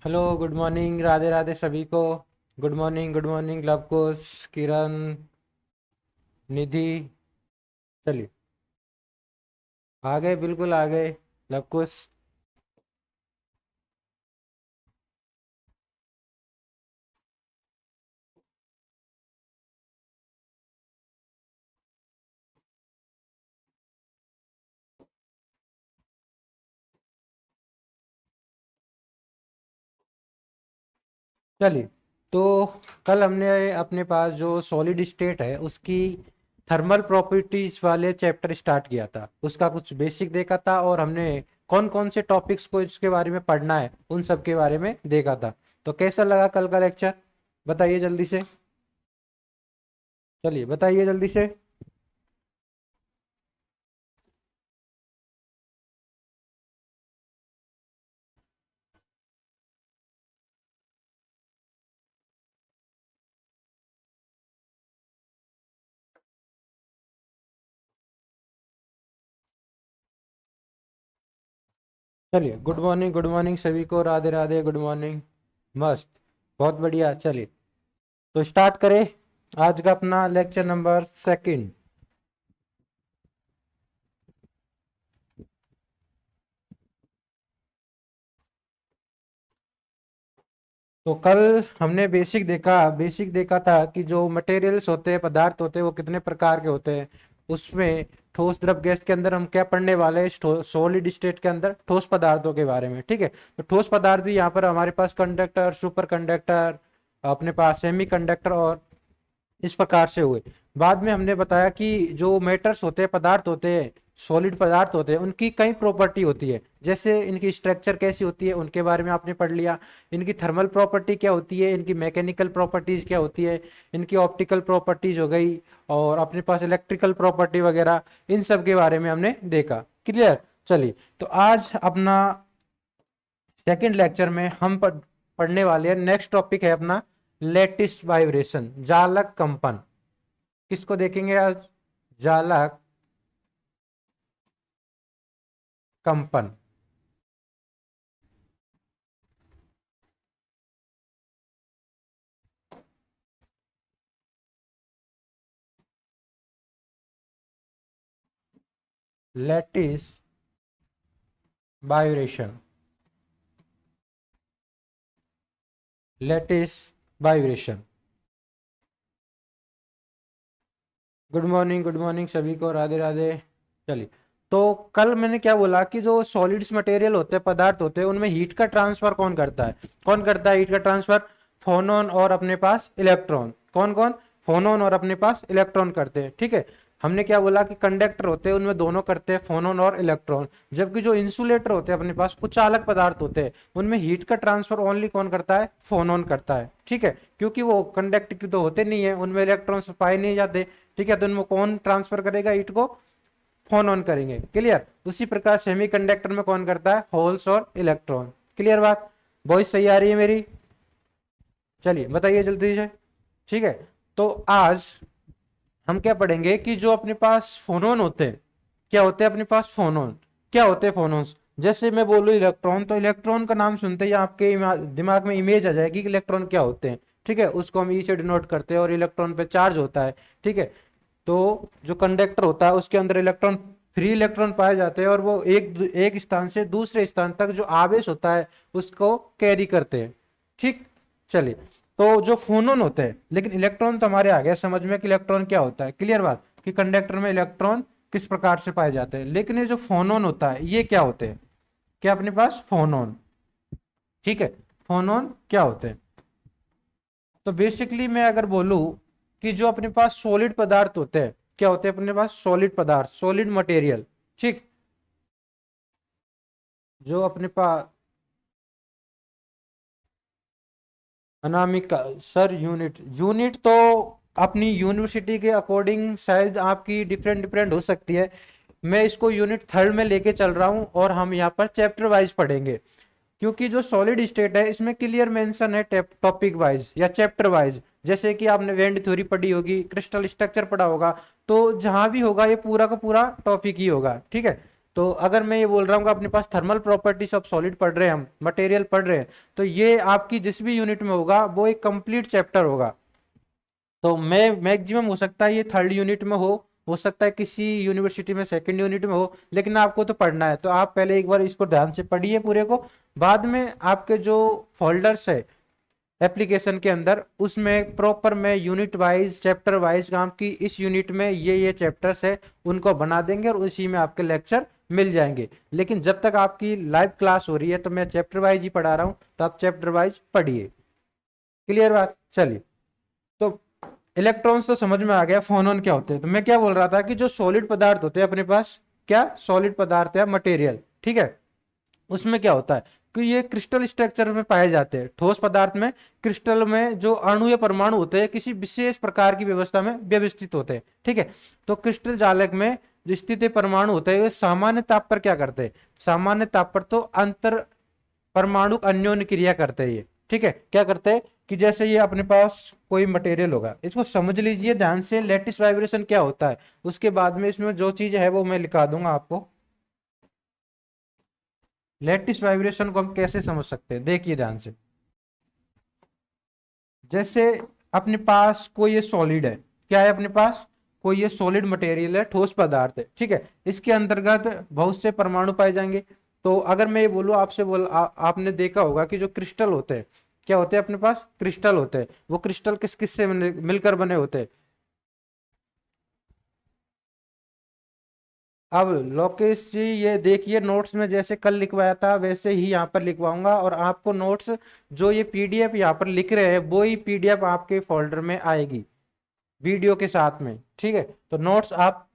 Hello, good morning, Radhe Radhe सभी को। Good morning Lavkush, किरण, निधि। चलिए, आ गए, बिल्कुल आ गए। लवकुश। चलिए, तो कल हमने अपने पास जो सॉलिड स्टेट है उसकी थर्मल प्रॉपर्टीज वाले चैप्टर स्टार्ट किया था। उसका कुछ बेसिक देखा था और हमने कौन कौन से टॉपिक्स को इसके बारे में पढ़ना है उन सब के बारे में देखा था। तो कैसा लगा कल का लेक्चर? बताइए जल्दी से। चलिए, बताइए जल्दी से। चलिए, गुड मॉर्निंग सभी को, राधे राधे, गुड मॉर्निंग। मस्त, बहुत बढ़िया। चलिए, तो स्टार्ट करें आज का अपना लेक्चर नंबर सेकंड। तो कल हमने बेसिक देखा था कि जो मटेरियल्स होते हैं, पदार्थ होते हैं, वो कितने प्रकार के होते हैं। उसमें ठोस, द्रव, गैस के अंदर हम क्या पढ़ने वाले हैं, सॉलिड स्टेट के अंदर ठोस पदार्थों के बारे में। ठीक है, तो ठोस पदार्थ भी यहाँ पर हमारे पास कंडक्टर, सुपर कंडक्टर, अपने पास सेमी कंडक्टर और इस प्रकार से हुए। बाद में हमने बताया कि जो मैटर्स होते हैं, पदार्थ होते हैं, सॉलिड पदार्थ होते हैं, उनकी कई प्रॉपर्टी होती है। जैसे इनकी स्ट्रक्चर कैसी होती है उनके बारे में आपने पढ़ लिया। इनकी थर्मल प्रॉपर्टी क्या होती है, इनकी मैकेनिकल प्रॉपर्टीज क्या होती है, इनकी ऑप्टिकल प्रॉपर्टीज हो गई, और अपने पास इलेक्ट्रिकल प्रॉपर्टी वगैरह, इन सब के बारे में हमने देखा। क्लियर? चलिए, तो आज अपना सेकंड लेक्चर में हम पढ़ने वाले हैं। नेक्स्ट टॉपिक है अपना लेटिस वाइब्रेशन, जालक कंपन। किसको देखेंगे आज? जालक कंपन। Lattice vibration. Lattice vibration. Good morning सभी को, राधे राधे। चलिए, तो कल मैंने क्या बोला कि जो सॉलिड्स मटेरियल होते हैं, पदार्थ होते हैं, उनमें हीट का ट्रांसफर कौन करता है? कौन करता है हीट का ट्रांसफर? फोनॉन और अपने पास इलेक्ट्रॉन। कौन कौन? फोनॉन और अपने पास इलेक्ट्रॉन करते हैं। ठीक है, हमने क्या बोला कि कंडक्टर होते हैं उनमें दोनों करते हैं, फोनॉन और इलेक्ट्रॉन। जबकि जो इंसुलेटर होते हैं अपने पास, कुछ चालक पदार्थ होते हैं, उनमें हीट का ट्रांसफर ओनली कौन करता है? फोनॉन करता है। ठीक है, क्योंकि वो कंडक्टिव तो होते नहीं है, उनमें इलेक्ट्रॉन्स पाए नहीं जाते। ठीक है, तो इनमें कौन ट्रांसफर करेगा हीट को? फोन ऑन करेंगे। क्लियर? उसी प्रकार सेमी कंडक्टर में कौन करता है? होल्स और इलेक्ट्रॉन। क्लियर बात? वॉइस सही आ रही है मेरी? चलिए, बताइए जल्दी से। ठीक है, तो आज हम क्या पढ़ेंगे कि जो अपने पास फोनोन होते हैं, क्या होते हैं अपने पास फोनोन? क्या होते हैं फोनोन्स? जैसे मैं बोलूं इलेक्ट्रॉन, तो इलेक्ट्रॉन का नाम सुनते ही आपके दिमाग में इमेज आ जाएगी कि इलेक्ट्रॉन क्या होते हैं। ठीक है, उसको हम ई से डिनोट करते हैं और इलेक्ट्रॉन पे चार्ज होता है। ठीक है, तो जो कंडक्टर होता है उसके अंदर इलेक्ट्रॉन, फ्री इलेक्ट्रॉन पाए जाते हैं और वो एक एक स्थान से दूसरे स्थान तक जो आवेश होता है उसको कैरी करते हैं। ठीक। चलिए, तो जो फोनोन होते हैं, लेकिन इलेक्ट्रॉन तो हमारे आ गया समझ में कि इलेक्ट्रॉन क्या होता है। क्लियर बात? कि कंडक्टर में इलेक्ट्रॉन किस प्रकार से पाए जाते हैं। लेकिन ये जो फोनोन होता है ये क्या होते हैं? क्या अपने पास फोनोन? ठीक है, फोनोन क्या होते हैं? तो बेसिकली मैं अगर बोलूं कि जो अपने पास सॉलिड पदार्थ होते हैं, क्या होते हैं अपने पास? सॉलिड पदार्थ, सॉलिड मटेरियल। ठीक। जो अपने पास अनामिका सर, यूनिट यूनिट तो अपनी यूनिवर्सिटी के अकॉर्डिंग शायद आपकी डिफरेंट डिफरेंट हो सकती है। मैं इसको यूनिट थर्ड में लेके चल रहा हूं और हम यहाँ पर चैप्टर वाइज पढ़ेंगे। क्योंकि जो सॉलिड स्टेट है इसमें क्लियर मेंशन है टॉपिक वाइज या चैप्टर वाइज। जैसे कि आपने वेंड थ्योरी पढ़ी होगी, क्रिस्टल स्ट्रक्चर पढ़ा होगा, तो जहां भी होगा ये पूरा का पूरा टॉपिक ही होगा। ठीक है, तो अगर मैं ये बोल रहा हूँ कि अपने पास थर्मल प्रॉपर्टीज ऑफ सॉलिड पढ़ रहे हैं, हम मटेरियल पढ़ रहे हैं, तो ये आपकी जिस भी यूनिट में होगा वो एक कंप्लीट चैप्टर होगा। तो मैं मैक्सिमम हो सकता है ये थर्ड यूनिट में हो सकता है किसी यूनिवर्सिटी में सेकंड यूनिट में हो, लेकिन आपको तो पढ़ना है, तो आप पहले एक बार इसको ध्यान से पढ़िए पूरे को। बाद में आपके जो फोल्डर्स है एप्लीकेशन के अंदर, उसमें प्रॉपर मैं यूनिट वाइज चैप्टर वाइज काम की, इस यूनिट में ये चैप्टर्स है उनको बना देंगे और उसी में आपके लेक्चर मिल जाएंगे। लेकिन जब तक आपकी लाइव क्लास हो रही है तो मैं चैप्टर वाइज ही पढ़ा रहा हूं, तो आप चैप्टर वाइज पढ़िए। क्लियर बात? चलिए, तो इलेक्ट्रॉन्स तो समझ में आ गया, फोनॉन क्या होते हैं। तो मैं क्या बोल रहा था कि जो सॉलिड पदार्थ होते हैं अपने पास, क्या सॉलिड पदार्थ है मटेरियल, ठीक है, उसमें क्या होता है कि ये क्रिस्टल स्ट्रक्चर में पाए जाते हैं। ठोस पदार्थ में क्रिस्टल में जो अणु या परमाणु होते हैं किसी विशेष प्रकार की व्यवस्था में व्यवस्थित होते हैं, ठीक है। तो क्रिस्टल जालक में जो स्थित परमाणु होते हैं वे सामान्य ताप पर क्या करते हैं, सामान्य ताप पर तो अंतर परमाणु अन्योन्य क्रिया करते हैं ये, ठीक है। क्या करते हैं कि जैसे ये अपने पास कोई मटेरियल होगा, इसको समझ लीजिए ध्यान से, लेटिस वाइब्रेशन क्या होता है, उसके बाद में इसमें जो चीज है वो मैं लिखा दूंगा आपको। लेटिस वाइब्रेशन को हम कैसे समझ सकते हैं, देखिए ध्यान से। जैसे अपने पास कोई ये सॉलिड है, क्या है अपने पास, कोई ये सॉलिड मटेरियल है, ठोस पदार्थ है, ठीक है। इसके अंतर्गत बहुत से परमाणु पाए जाएंगे। तो अगर मैं ये बोलूँ आपसे, आपने देखा होगा कि जो क्रिस्टल होते हैं, क्या होते हैं अपने पास, क्रिस्टल होते हैं। वो क्रिस्टल किस किस से मिलकर बने होते हैं। अब लोकेश जी ये देखिए, नोट्स में जैसे कल लिखवाया था वैसे ही यहाँ पर लिखवाऊंगा, और आपको नोट्स जो ये पीडीएफ यहाँ पर लिख रहे हैं वो ही पीडीएफ आपके फोल्डर में आएगी वीडियो के साथ में, ठीक है। तो नोट्स आप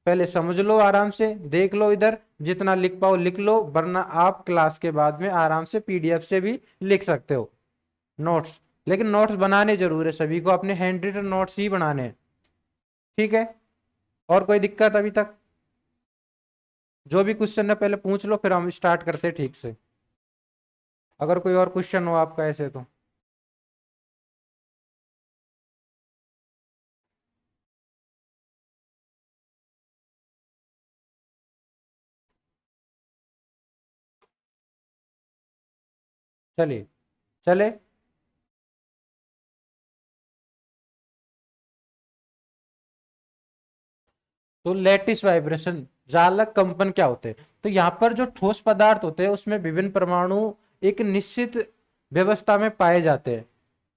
पहले समझ लो, आराम से देख लो, इधर जितना लिख पाओ लिख लो, वरना आप क्लास के बाद में आराम से पीडीएफ से भी लिख सकते हो नोट्स। लेकिन नोट्स बनाने जरूर है, सभी को अपने हैंड रिटन नोट्स ही बनाने हैं, ठीक है। और कोई दिक्कत अभी तक? जो भी क्वेश्चन है पहले पूछ लो, फिर हम स्टार्ट करते हैं ठीक से। अगर कोई और क्वेश्चन हो आपका ऐसे तो। चलिए, चले। तो लेटिस वाइब्रेशन, जालक कंपन क्या होते हैं। तो यहाँ पर जो ठोस पदार्थ होते हैं उसमें विभिन्न परमाणु एक निश्चित व्यवस्था में पाए जाते हैं,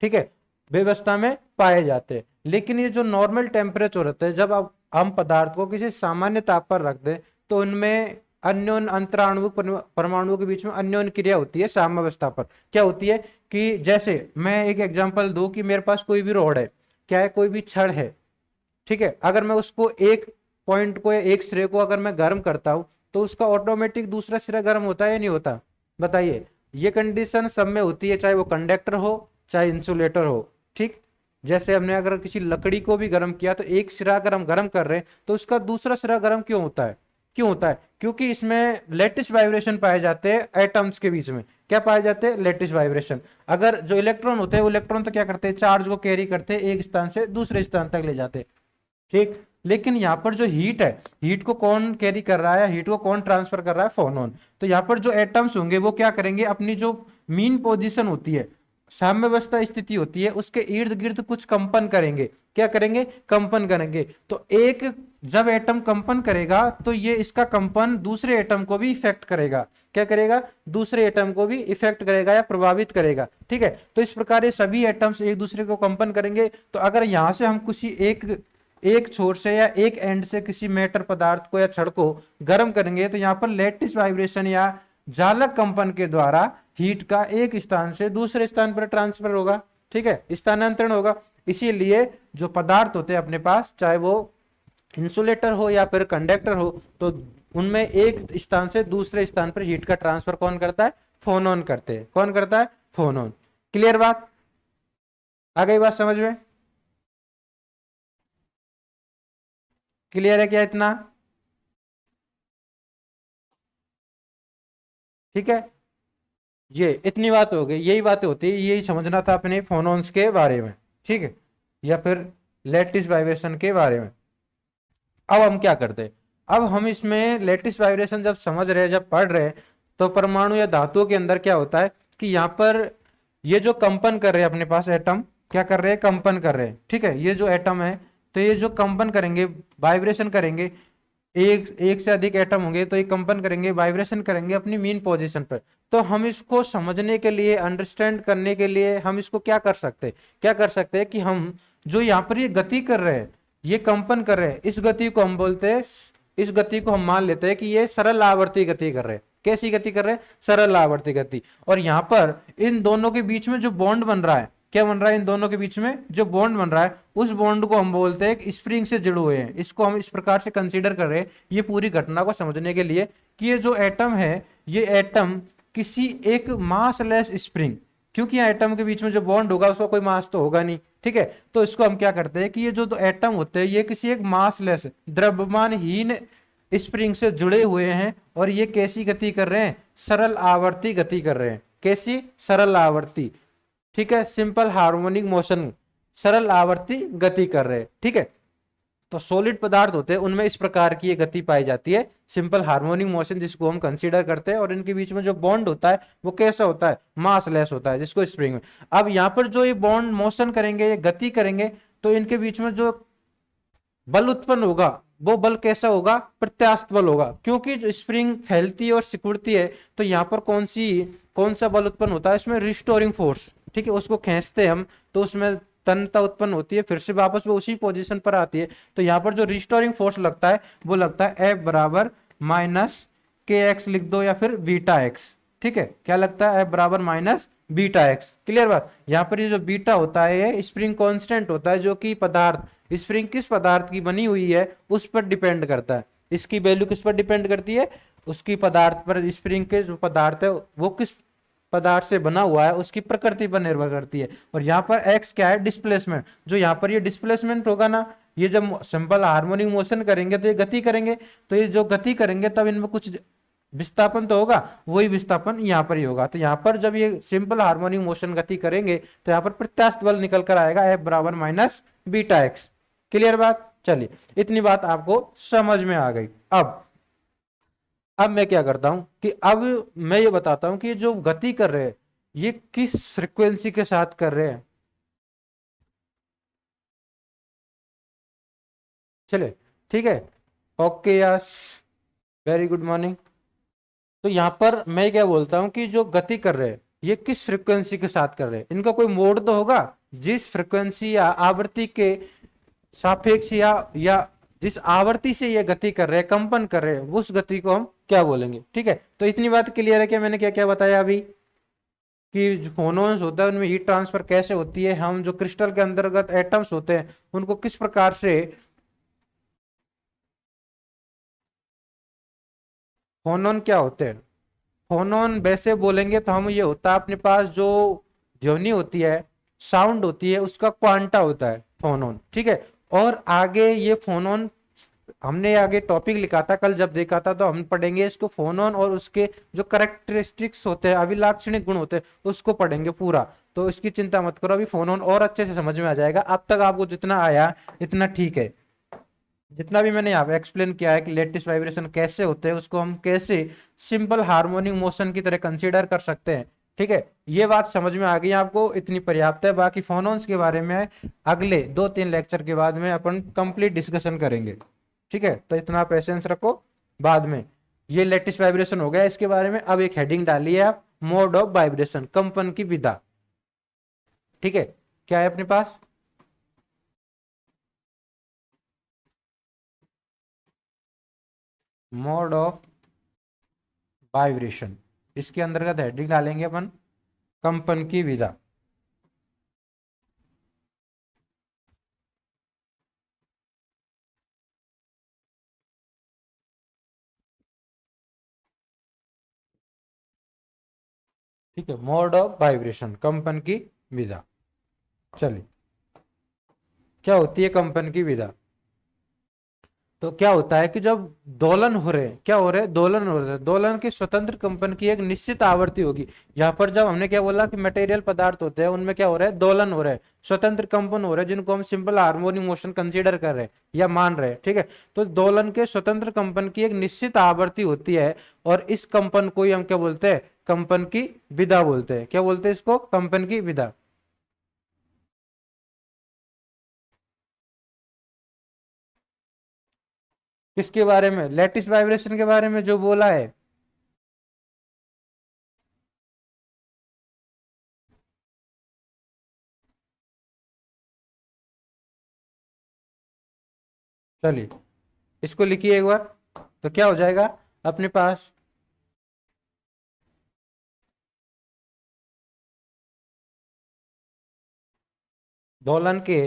ठीक है, व्यवस्था में पाए जाते हैं। लेकिन ये जो नॉर्मल टेम्परेचर होता है, जब आप हम पदार्थ को किसी सामान्य ताप पर रख दें तो उनमें अन्योन अंतराणु परमाणुओं के बीच में अन्योन क्रिया होती है साम्यावस्था पर। क्या होती है कि जैसे मैं एक एग्जांपल दूं कि मेरे पास कोई भी रॉड है, क्या है, कोई भी छड़ है, ठीक है। अगर मैं उसको एक पॉइंट को या एक सिरे को अगर मैं गर्म करता हूं तो उसका ऑटोमेटिक दूसरा सिरा गर्म होता है या नहीं होता, बताइए। ये कंडीशन सब में होती है, चाहे वो कंडक्टर हो चाहे इंसुलेटर हो, ठीक। जैसे हमने अगर किसी लकड़ी को भी गर्म किया तो एक सिरा अगर हम गर्म कर रहे हैं तो उसका दूसरा सिरा गर्म क्यों होता है, क्यों होता है, क्योंकि इसमें लेटिस वाइब्रेशन पाए जाते हैं एटम्स के बीच में। क्या पाए जाते हैं, लेटिस वाइब्रेशन। अगर जो इलेक्ट्रॉन होते हैं वो इलेक्ट्रॉन तो क्या करते हैं, चार्ज को कैरी करते हैं, एक स्थान से दूसरे स्थान तक ले जाते हैं, ठीक। लेकिन यहाँ पर जो हीट है, हीट को कौन कैरी कर रहा है, हीट को कौन ट्रांसफर कर रहा है, फोनॉन। तो यहाँ पर जो एटम्स होंगे वो क्या करेंगे, अपनी जो मीन पोजीशन होती है, साम्यावस्था स्थिति होती है, उसके इर्द गिर्द कुछ कंपन करेंगे। क्या करेंगे, कंपन करेंगे। तो एक जब एटम कंपन करेगा तो ये इसका कंपन दूसरे एटम को भी इफेक्ट करेगा। क्या करेगा, दूसरे एटम को भी इफेक्ट करेगा या प्रभावित करेगा, ठीक है। तो इस प्रकार ये सभी एटम्स एक दूसरे को कंपन करेंगे। तो अगर यहां से हम किसी एक एक छोर से या एक एंड से किसी मेटर पदार्थ को या छड़ को गर्म करेंगे तो यहाँ पर लेटिस वाइब्रेशन या जालक कंपन के द्वारा हीट का एक स्थान से दूसरे स्थान पर ट्रांसफर होगा, ठीक है, स्थानांतरण होगा। इसीलिए जो पदार्थ होते हैं अपने पास, चाहे वो इंसुलेटर हो या फिर कंडक्टर हो, तो उनमें एक स्थान से दूसरे स्थान पर हीट का ट्रांसफर कौन करता है, फोनॉन करते हैं। कौन करता है, फोनॉन। क्लियर बात, आ गई बात समझ में? क्लियर है क्या इतना? ठीक है, ये इतनी बात हो गई, यही बातें होती है, यही समझना था अपने फोनॉन्स के बारे में, ठीक है, या फिर लेटिस वाइब्रेशन के बारे में। अब हम क्या करते हैं, अब हम इसमें लेटिस वाइब्रेशन जब समझ रहे हैं, जब पढ़ रहे हैं, तो परमाणु या धातुओं के अंदर क्या होता है कि यहाँ पर ये जो कंपन कर रहे हैं अपने पास एटम, क्या कर रहे हैं, कंपन कर रहे हैं, ठीक है। ये जो एटम है, तो ये जो कंपन करेंगे, वाइब्रेशन करेंगे, एक एक से अधिक एटम होंगे तो ये कंपन करेंगे, वाइब्रेशन करेंगे अपनी मीन पोजीशन पर। तो हम इसको समझने के लिए, अंडरस्टैंड करने के लिए हम इसको क्या कर सकते हैं, क्या कर सकते हैं कि हम जो यहाँ पर ये गति कर रहे हैं, ये कंपन कर रहे हैं, इस गति को हम बोलते हैं, इस गति को हम मान लेते हैं कि ये सरल आवर्ती गति कर रहे हैं। कैसी गति कर रहे हैं, सरल आवर्ती गति। और यहाँ पर इन दोनों के बीच में जो बॉन्ड बन रहा है, क्या बन रहा है, इन दोनों के बीच में जो बॉन्ड बन रहा है, उस बॉन्ड को हम बोलते हैं स्प्रिंग से जुड़े हुए हैं। इसको हम इस प्रकार से कंसीडर कर रहे हैं ये पूरी घटना को समझने के लिए कि ये जो एटम है, ये एटम किसी एक मासलेस स्प्रिंग, क्योंकि यहाँ एटम के बीच में जो बॉन्ड होगा उसका कोई मास तो होगा नहीं, ठीक है। तो इसको हम क्या करते हैं कि ये जो एटम होते हैं ये किसी एक मासलेस, द्रव्यमानहीन स्प्रिंग से जुड़े हुए हैं, और ये कैसी गति कर रहे हैं, सरल आवर्ती गति कर रहे हैं। कैसी, सरल आवर्ती, ठीक है, सिंपल हार्मोनिक मोशन, सरल आवर्ती गति कर रहे हैं, ठीक है। तो सॉलिड पदार्थ होते हैं उनमें इस प्रकार की ये गति पाई जाती है, सिंपल हार्मोनिक मोशन, जिसको हम कंसीडर करते हैं। और इनके बीच में जो बॉन्ड होता है वो कैसा होता है, मासलेस होता है, जिसको स्प्रिंग में। अब यहाँ पर जो ये बॉन्ड मोशन करेंगे, ये गति करेंगे, तो इनके बीच में जो बल उत्पन्न होगा वो बल कैसा होगा, प्रत्यास्थ बल होगा, क्योंकि जो स्प्रिंग फैलती है और सिकुड़ती है, तो यहाँ पर कौन सा बल उत्पन्न होता है, इसमें रिस्टोरिंग फोर्स, ठीक है। उसको खींचते हैं हम तो उसमें तन्यता उत्पन्न होती है, फिर से वापस वो उसी पोजीशन पर आती है। तो यहाँ पर जो रिस्टोरिंग फोर्स लगता है वो लगता है F बराबर माइनस के एक्स लिख दो, या फिर बीटा एक्स, ठीक है। क्या लगता है, F बराबर माइनस बीटा एक्स। क्लियर बात। यहाँ पर ये जो बीटा होता है ये स्प्रिंग कांस्टेंट होता है, जो कि पदार्थ, स्प्रिंग किस पदार्थ की बनी हुई है उस पर डिपेंड करता है। इसकी वैल्यू किस पर डिपेंड करती है, उसकी पदार्थ पर, स्प्रिंग के जो पदार्थ है वो किस पदार्थ से बना हुआ है उसकी प्रकृति पर निर्भर करती है। और यहाँ पर एक्स क्या है, डिस्प्लेसमेंट। जो यहाँ पर ये डिस्प्लेसमेंट होगा ना, ये जब सिंपल हार्मोनिक मोशन करेंगे तो ये गति करेंगे, तो ये जो गति करेंगे तब इनमें कुछ विस्थापन तो होगा, वही विस्थापन यहाँ पर ही होगा। तो यहाँ पर जब ये सिंपल हार्मोनिक मोशन गति करेंगे तो यहाँ पर प्रत्यास्थ बल निकल कर आएगा, F बराबर माइनस बीटा एक्स। क्लियर बात। चलिए, इतनी बात आपको समझ में आ गई। अब मैं क्या करता हूं कि अब मैं ये बताता हूं कि जो गति कर रहे हैं ये किस फ्रीक्वेंसी के साथ कर रहे हैं। चले, ठीक है, okay, yes, very good morning. तो यहां पर मैं क्या बोलता हूं कि जो गति कर रहे हैं ये किस फ्रीक्वेंसी के साथ कर रहे हैं, इनका कोई मोड तो होगा। जिस फ्रीक्वेंसी या आवृत्ति के सापेक्ष या जिस आवृत्ति से ये गति कर रहे हैं, कंपन कर रहे हैं, उस गति को हम क्या बोलेंगे, ठीक है। तो इतनी बात क्लियर है कि मैंने क्या क्या बताया अभी, कि जो फोनॉन्स होता है उनमें हीट ट्रांसफर कैसे होती है, हम जो क्रिस्टल के अंतर्गत एटम्स होते हैं उनको किस प्रकार से फोनॉन क्या होते हैं। फोनॉन वैसे बोलेंगे तो हम, ये होता है अपने पास जो ध्वनि होती है, साउंड होती है, उसका क्वांटा होता है फोनॉन, ठीक है। और आगे ये फोनॉन हमने आगे टॉपिक लिखा था कल, जब देखा था तो हम पढ़ेंगे इसको, फोनॉन और उसके जो करेक्टरिस्टिक्स होते हैं, अभिलाक्षणिक गुण होते हैं, उसको पढ़ेंगे पूरा। तो इसकी चिंता मत करो, अभी फोनॉन और अच्छे से समझ में आ जाएगा। अब तक आपको जितना आया इतना ठीक है। जितना भी मैंने यहाँ पे एक्सप्लेन किया है कि लेटिस वाइब्रेशन कैसे होते हैं, उसको हम कैसे सिंपल हार्मोनिक मोशन की तरह कंसीडर कर सकते हैं, ठीक है। ये बात समझ में आ गई आपको, इतनी पर्याप्त है। बाकी फोनॉन्स के बारे में अगले 2-3 लेक्चर के बाद में अपन कंप्लीट डिस्कशन करेंगे, ठीक है। तो इतना पेशेंस रखो, बाद में। ये लेटिस वाइब्रेशन हो गया इसके बारे में। अब एक हेडिंग डालिए आप, मोड ऑफ वाइब्रेशन, कंपन की विधा, ठीक है। क्या है अपने पास, मोड ऑफ वाइब्रेशन, इसके अंतर्गत हेडिंग डालेंगे अपन, कंपन की विधा। ठीक है, मोड ऑफ वाइब्रेशन, कंपन की विधा। चलिए, क्या होती है कंपन की विधा। तो क्या होता है कि जब दोलन हो रहे हैं, क्या हो रहे हैं, दोलन हो रहे हैं, दोलन की स्वतंत्र कंपन की एक निश्चित आवृत्ति होगी। यहाँ पर जब हमने क्या बोला कि मटेरियल पदार्थ होते हैं उनमें क्या हो रहा है, दोलन हो रहा है, स्वतंत्र कंपन हो रहे हैं, जिनको हम सिंपल हार्मोनिक मोशन कंसीडर कर रहे हैं या मान रहे हैं, ठीक है। तो दोलन के स्वतंत्र कंपन की एक निश्चित आवृत्ति होती है, और इस कंपन को ही हम क्या बोलते हैं, कंपन की विधा बोलते हैं। क्या बोलते हैं इसको, कंपन की विधा। किसके बारे में, लैटिस वाइब्रेशन के बारे में जो बोला है। चलिए इसको लिखिए एक बार, तो क्या हो जाएगा अपने पास, दोलन के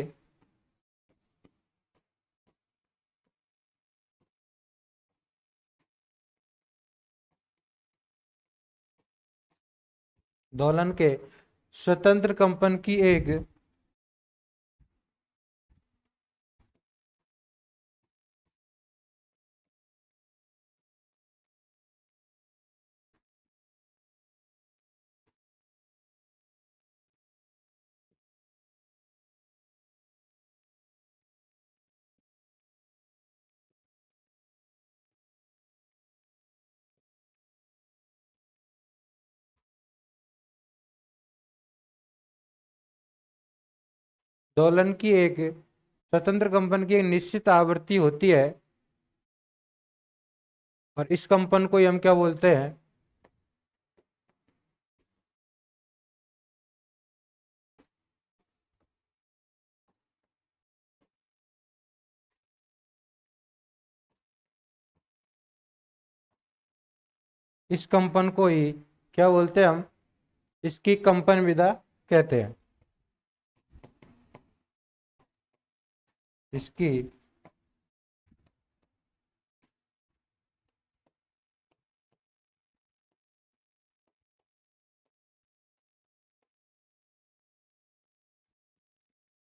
दोलन के स्वतंत्र कंपन की एक दोलन की एक स्वतंत्र कंपन की एक निश्चित आवृत्ति होती है, और इस कंपन को ही हम क्या बोलते हैं, इस कंपन को ही क्या बोलते हैं हम, इसकी कंपन विधा कहते हैं। इसकी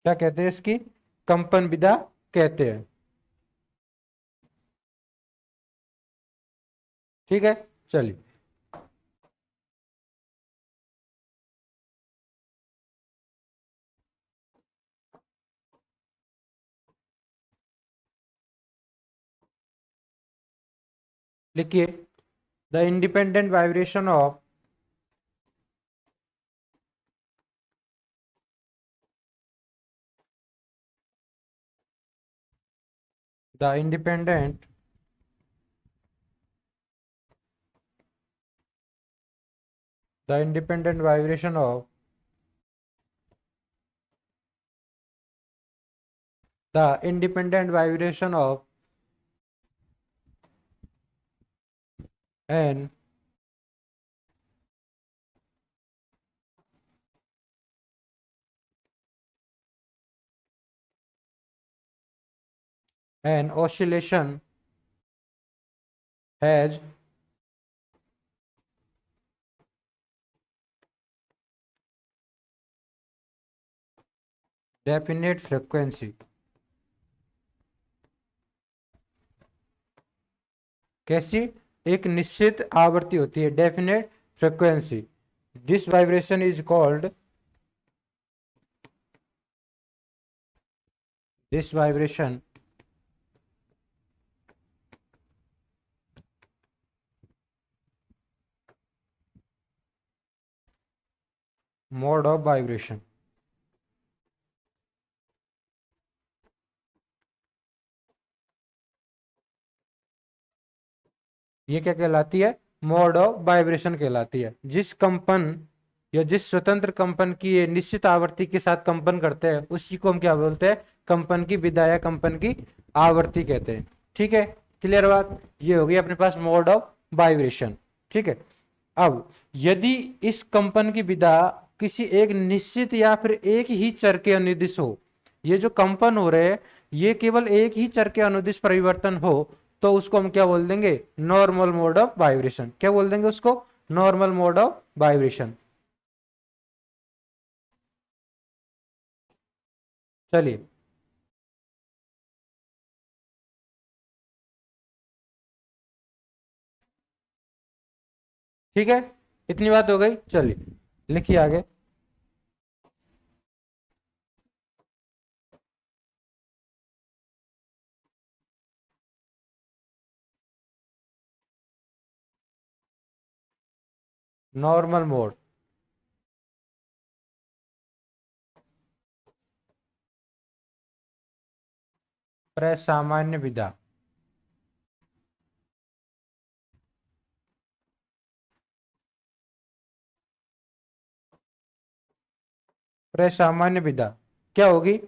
क्या कहते हैं, इसकी कंपन विधा कहते हैं। ठीक है, चलिए लिखिए, the independent vibration of the independent the independent vibration of the independent vibration of an an oscillation has definite frequency. कैसी, एक निश्चित आवृत्ति होती है, definite frequency. This vibration is called this vibration mode of vibration. ये क्या कहलाती है, मोड ऑफ वाइब्रेशन कहलाती है। जिस कंपन या जिस स्वतंत्र कंपन की ये निश्चित आवृत्ति के साथ कंपन करते हैं उसी को हम क्या बोलते हैं, कंपन की विधा या कंपन की आवृत्ति कहते हैं। ठीक है, क्लियर बात, ये हो गई अपने पास मोड ऑफ वाइब्रेशन। ठीक है, अब यदि इस कंपन की विधा किसी एक निश्चित या फिर एक ही चर के अनुदिश हो, ये जो कंपन हो रहे हैं ये केवल एक ही चर के अनुदिश परिवर्तन हो, तो उसको हम क्या बोल देंगे, नॉर्मल मोड ऑफ वाइब्रेशन। क्या बोल देंगे उसको, नॉर्मल मोड ऑफ वाइब्रेशन। चलिए ठीक है, इतनी बात हो गई। चलिए लिखिए आगे। नॉर्मल मोड, प्रसामान्य विधा, प्रसामान्य विधा क्या होगी?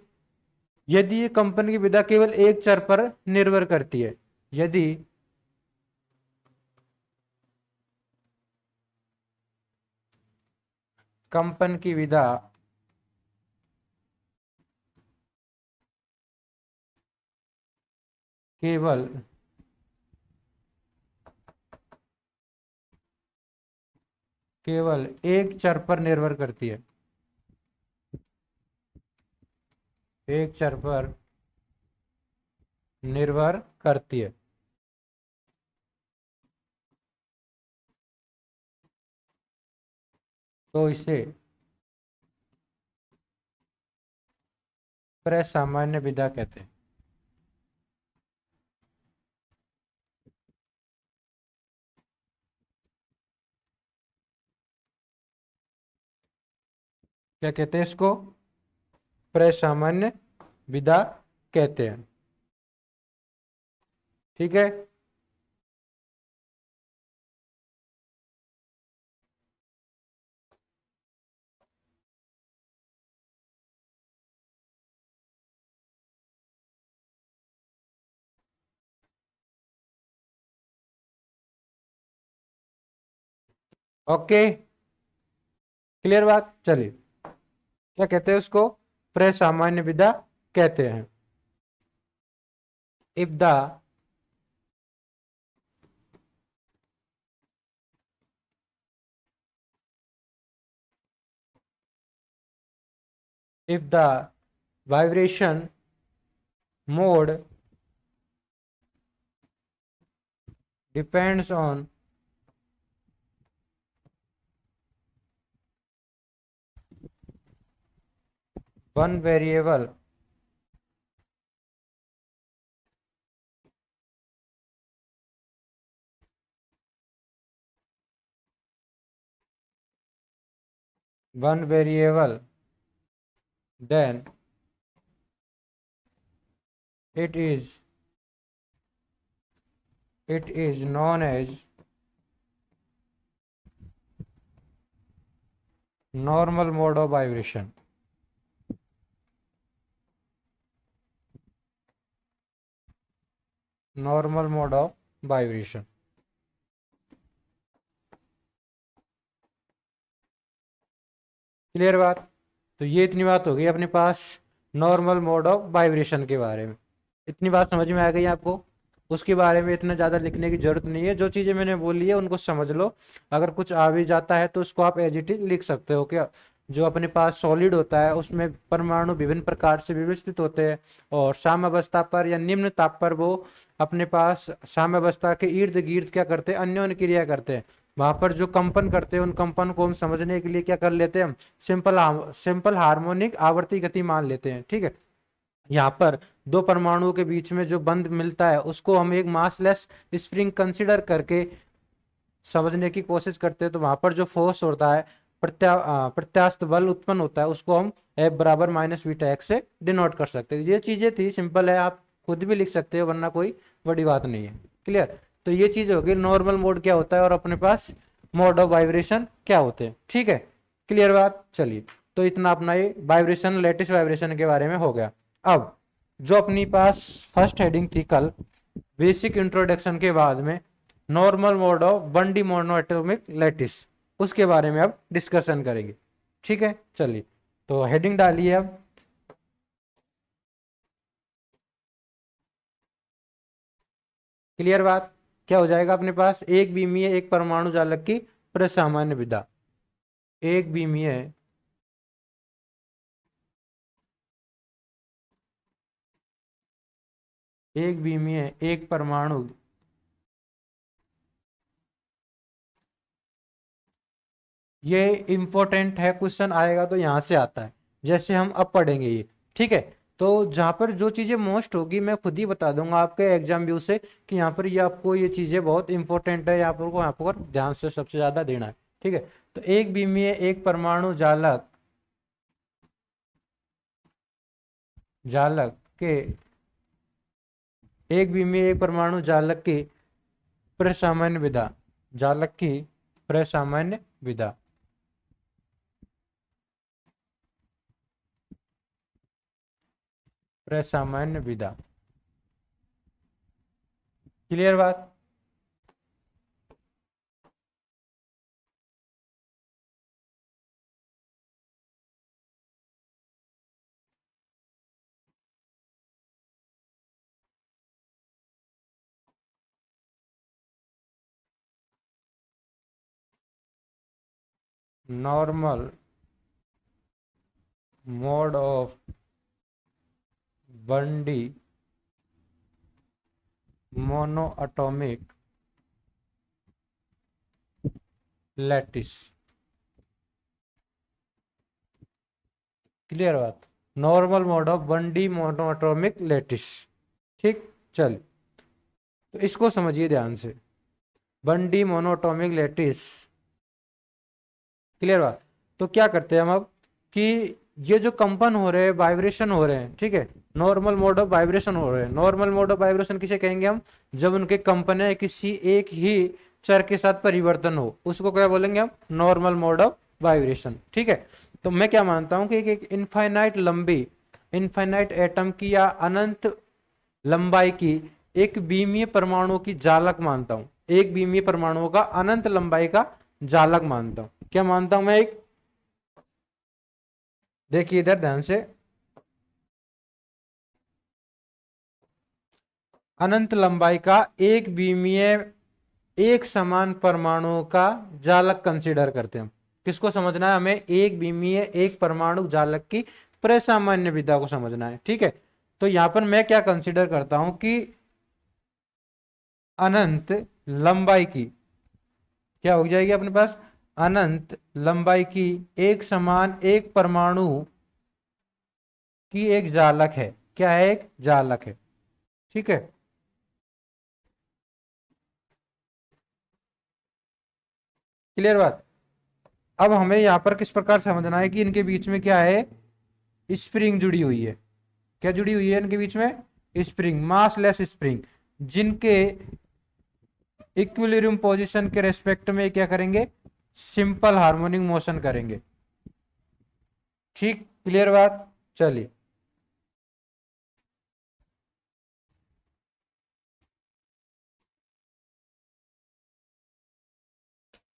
यदि ये कंपन की विधा केवल एक चर पर निर्भर करती है, यदि कंपन की विधा केवल केवल एक चर पर निर्भर करती है, एक चर पर निर्भर करती है, तो इसे प्रसामान्य विधा कहते हैं। क्या कहते हैं इसको? प्रसामान्य विधा कहते हैं। ठीक है, ओके, क्लियर बात। चलिए, क्या कहते हैं उसको? प्रसामान्य विधा कहते हैं। If the if the vibration mode depends on one variable, one variable, then it is it is known as normal mode of vibration, normal mode of vibration। Clear बात? तो ये इतनी बात हो गई अपने पास नॉर्मल मोड ऑफ वाइब्रेशन के बारे में। इतनी बात समझ में आ गई आपको? उसके बारे में इतना ज़्यादा लिखने की जरूरत नहीं है, जो चीज़ें मैंने बोली है उनको समझ लो। अगर कुछ आ भी जाता है तो उसको आप एज इट इज लिख सकते हो। क्या जो अपने पास सॉलिड होता है उसमें परमाणु विभिन्न प्रकार से व्यवस्थित होते हैं, और साम्यावस्था पर या निम्न ताप पर वो अपने पास साम्यावस्था के इर्द गिर्द क्या करते हैं? अन्योन्य क्रिया करते हैं। वहां पर जो कंपन करते हैं उन कंपन को हम समझने के लिए क्या कर लेते हैं? हम सिंपल हार्मोनिक आवर्ती गति मान लेते हैं। ठीक है, यहाँ पर दो परमाणुओं के बीच में जो बंध मिलता है उसको हम एक मासलेस स्प्रिंग कंसिडर करके समझने की कोशिश करते हैं। तो वहां पर जो फोर्स होता है, प्रत्यास्थ बल उत्पन्न होता है, उसको हम F बराबर माइनस बीटा एक्स से डिनोट कर सकते हैं। ये चीजें थी, सिंपल है, आप खुद भी लिख सकते हो, वरना कोई बड़ी बात नहीं है। क्लियर? तो ये चीज होगी नॉर्मल मोड क्या होता है और अपने पास मोड ऑफ वाइब्रेशन क्या होते हैं। ठीक है, क्लियर बात। चलिए, तो इतना अपना ये वाइब्रेशन, लेटेस्ट वाइब्रेशन के बारे में हो गया। अब जो अपनी पास फर्स्ट हेडिंग थी कल, बेसिक इंट्रोडक्शन के बाद में normal mode of one D monoatomic lattice, उसके बारे में अब डिस्कशन करेंगे। ठीक है, चलिए, तो हेडिंग डालिए अब। क्लियर बात? क्या हो जाएगा अपने पास? एक बीमीय एक परमाणु जालक की प्रसामान्य विधा। एक बीमीय एक बीमीय एक परमाणु ये इंपॉर्टेंट है, क्वेश्चन आएगा तो यहाँ से आता है, जैसे हम अब पढ़ेंगे ये। ठीक है, तो जहाँ पर जो चीजें मोस्ट होगी मैं खुद ही बता दूंगा आपके एग्जाम व्यू से कि यहाँ पर ये आपको ये चीजें बहुत इंपॉर्टेंट है, यहाँ पर ध्यान से सबसे ज्यादा देना है। ठीक है, तो एक विमीय एक परमाणु जालक जालक के एक विमीय एक परमाणु जालक की प्रसामान्य विधा, जालक की प्रसामान्य विधा, प्रसामान्य विधा। क्लियर बात? Normal mode of 1D monoatomic lattice. Clear बात? Normal mode of 1D monoatomic lattice. ठीक, चल तो इसको समझिए ध्यान से। 1D monoatomic lattice. क्लियर बात? तो क्या करते हैं हम अब कि ये जो कंपन हो रहे हैं, वाइब्रेशन हो रहे हैं, ठीक है, नॉर्मल मोड ऑफ वाइब्रेशन हो रहे हैं। नॉर्मल मोड ऑफ वाइब्रेशन किसे कहेंगे हम? जब उनके कंपन किसी एक ही चर के साथ परिवर्तन हो, उसको क्या बोलेंगे हम? Normal mode of vibration. ठीक है, तो मैं क्या मानता हूं कि एक इनफाइनाइट लंबी, इनफाइनाइट एटम की या अनंत लंबाई की एक बीमीय परमाणु की जालक मानता हूं। एक बीमीय परमाणु का अनंत लंबाई का जालक मानता हूं। क्या मानता हूं मैं? एक, देखिए इधर ध्यान से, अनंत लंबाई का एक बीमीय एक समान परमाणु का जालक कंसीडर करते हैं हम। किसको समझना है हमें? एक बीमीय एक परमाणु जालक की प्रसामान्य विधा को समझना है। ठीक है, तो यहां पर मैं क्या कंसीडर करता हूं कि अनंत लंबाई की, क्या हो जाएगी अपने पास? अनंत लंबाई की एक समान एक परमाणु की एक जालक है। क्या है? एक जालक है। ठीक है, क्लियर बात? अब हमें यहां पर किस प्रकार समझना है कि इनके बीच में क्या है? स्प्रिंग जुड़ी हुई है। क्या जुड़ी हुई है इनके बीच में? स्प्रिंग, मासलेस स्प्रिंग, जिनके इक्विलिब्रियम पोजीशन के रेस्पेक्ट में क्या करेंगे? सिंपल हार्मोनिक मोशन करेंगे। ठीक, क्लियर बात? चलिए,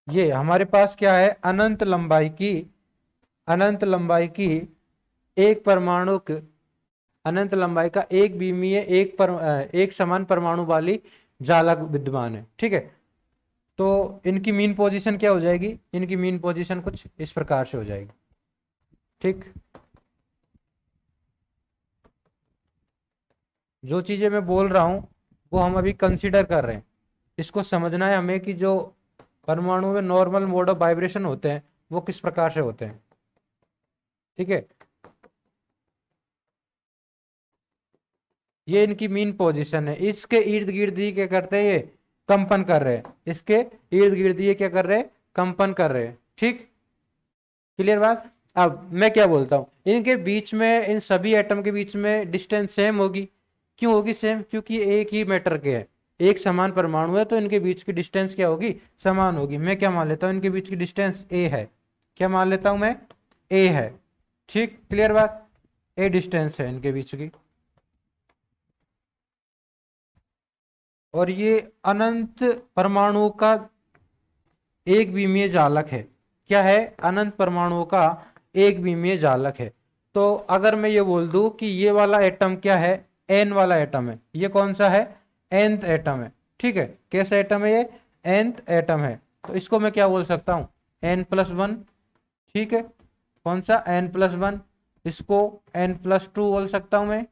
ये हमारे पास क्या है? अनंत लंबाई की एक परमाणु, अनंत लंबाई का एक बीमीय एक समान परमाणु वाली जालक विद्यमान है। ठीक है, तो इनकी मीन पोजीशन क्या हो जाएगी? इनकी मीन पोजीशन कुछ इस प्रकार से हो जाएगी। ठीक, जो चीजें मैं बोल रहा हूं वो हम अभी कंसीडर कर रहे हैं। इसको समझना है हमें कि जो परमाणु में नॉर्मल मोड ऑफ वाइब्रेशन होते हैं वो किस प्रकार से होते हैं। ठीक है, ये इनकी मीन पोजीशन है। इसके इर्द गिर्द ही क्या करते हैं? ये कंपन कर रहे हैं। इसके इर्द गिर्द ये क्या कर रहे हैं? कंपन कर रहे हैं। ठीक, क्लियर बात? अब मैं क्या बोलता हूं, इनके बीच में, इन सभी एटम के बीच में डिस्टेंस सेम होगी। क्यों होगी सेम? क्योंकि एक ही मैटर के है, एक समान परमाणु है, तो इनके बीच की डिस्टेंस क्या होगी? समान होगी। मैं क्या मान लेता हूं? इनके बीच की डिस्टेंस ए है। क्या मान लेता हूं मैं? ए है। ठीक, क्लियर बात? ए डिस्टेंस है इनके बीच की। और ये अनंत परमाणु का एक विमीय जालक है। क्या है? अनंत परमाणुओं का एक विमीय जालक है। तो अगर मैं ये बोल दूं कि ये वाला एटम क्या है? एन वाला एटम है। ये कौन सा है? nth एटम है। ठीक है, कैसा एटम है ये? nth एटम है। तो इसको मैं क्या बोल सकता हूं? n+1। ठीक है, कौन सा? n+1। इसको n+2 बोल सकता हूं मैं।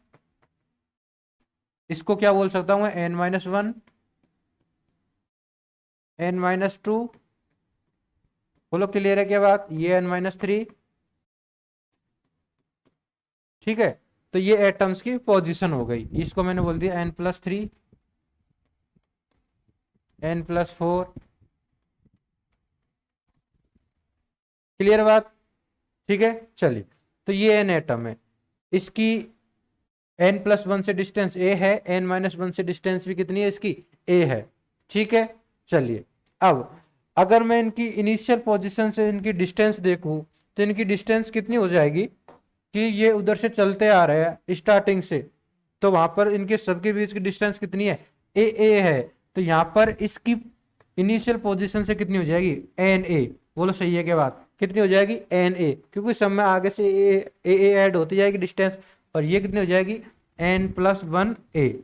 इसको क्या बोल सकता हूं मैं? n-1, n-2, बोलो क्लियर है क्या बात? ये n-3, ठीक है। तो ये एटम्स की पोजीशन हो गई, इसको मैंने बोल दिया n+3, n+4। क्लियर बात? ठीक है, चलिए। तो ये एन एटम है, इसकी n+1 से डिस्टेंस a है, n-1 से डिस्टेंस भी कितनी है इसकी? a है, ठीक है। चलिए, अब अगर मैं इनकी इनिशियल पोजीशन से इनकी डिस्टेंस देखूं तो इनकी डिस्टेंस कितनी हो जाएगी कि ये उधर से चलते आ रहे हैं स्टार्टिंग से, तो वहां पर इनके सबके बीच की डिस्टेंस कितनी है? ए है। तो यहां पर इसकी इनिशियल पोजीशन से कितनी हो जाएगी? N A. बोलो सही है क्या बात? कितनी हो जाएगी? एन ए, क्योंकि सब में आगे से ए ऐड होती जाएगी डिस्टेंस, और ये कितनी हो जाएगी? n+1 ए,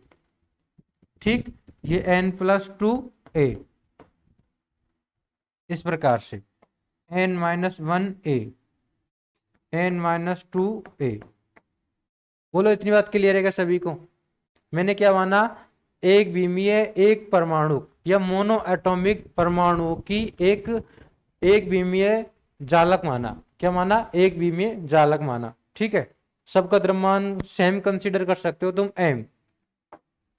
ठीक। ये n+2 ए, इस प्रकार से n-1 ए, n-2 ए। बोलो इतनी बात क्लियर है क्या सभी को? मैंने क्या माना? एक विमीय एक परमाणु या मोनो एटॉमिक परमाणु की एक एक विमीय जालक माना। क्या माना? एक विमीय जालक माना, ठीक है। सबका द्रव्यमान सेम कंसीडर कर सकते हो तुम, एम।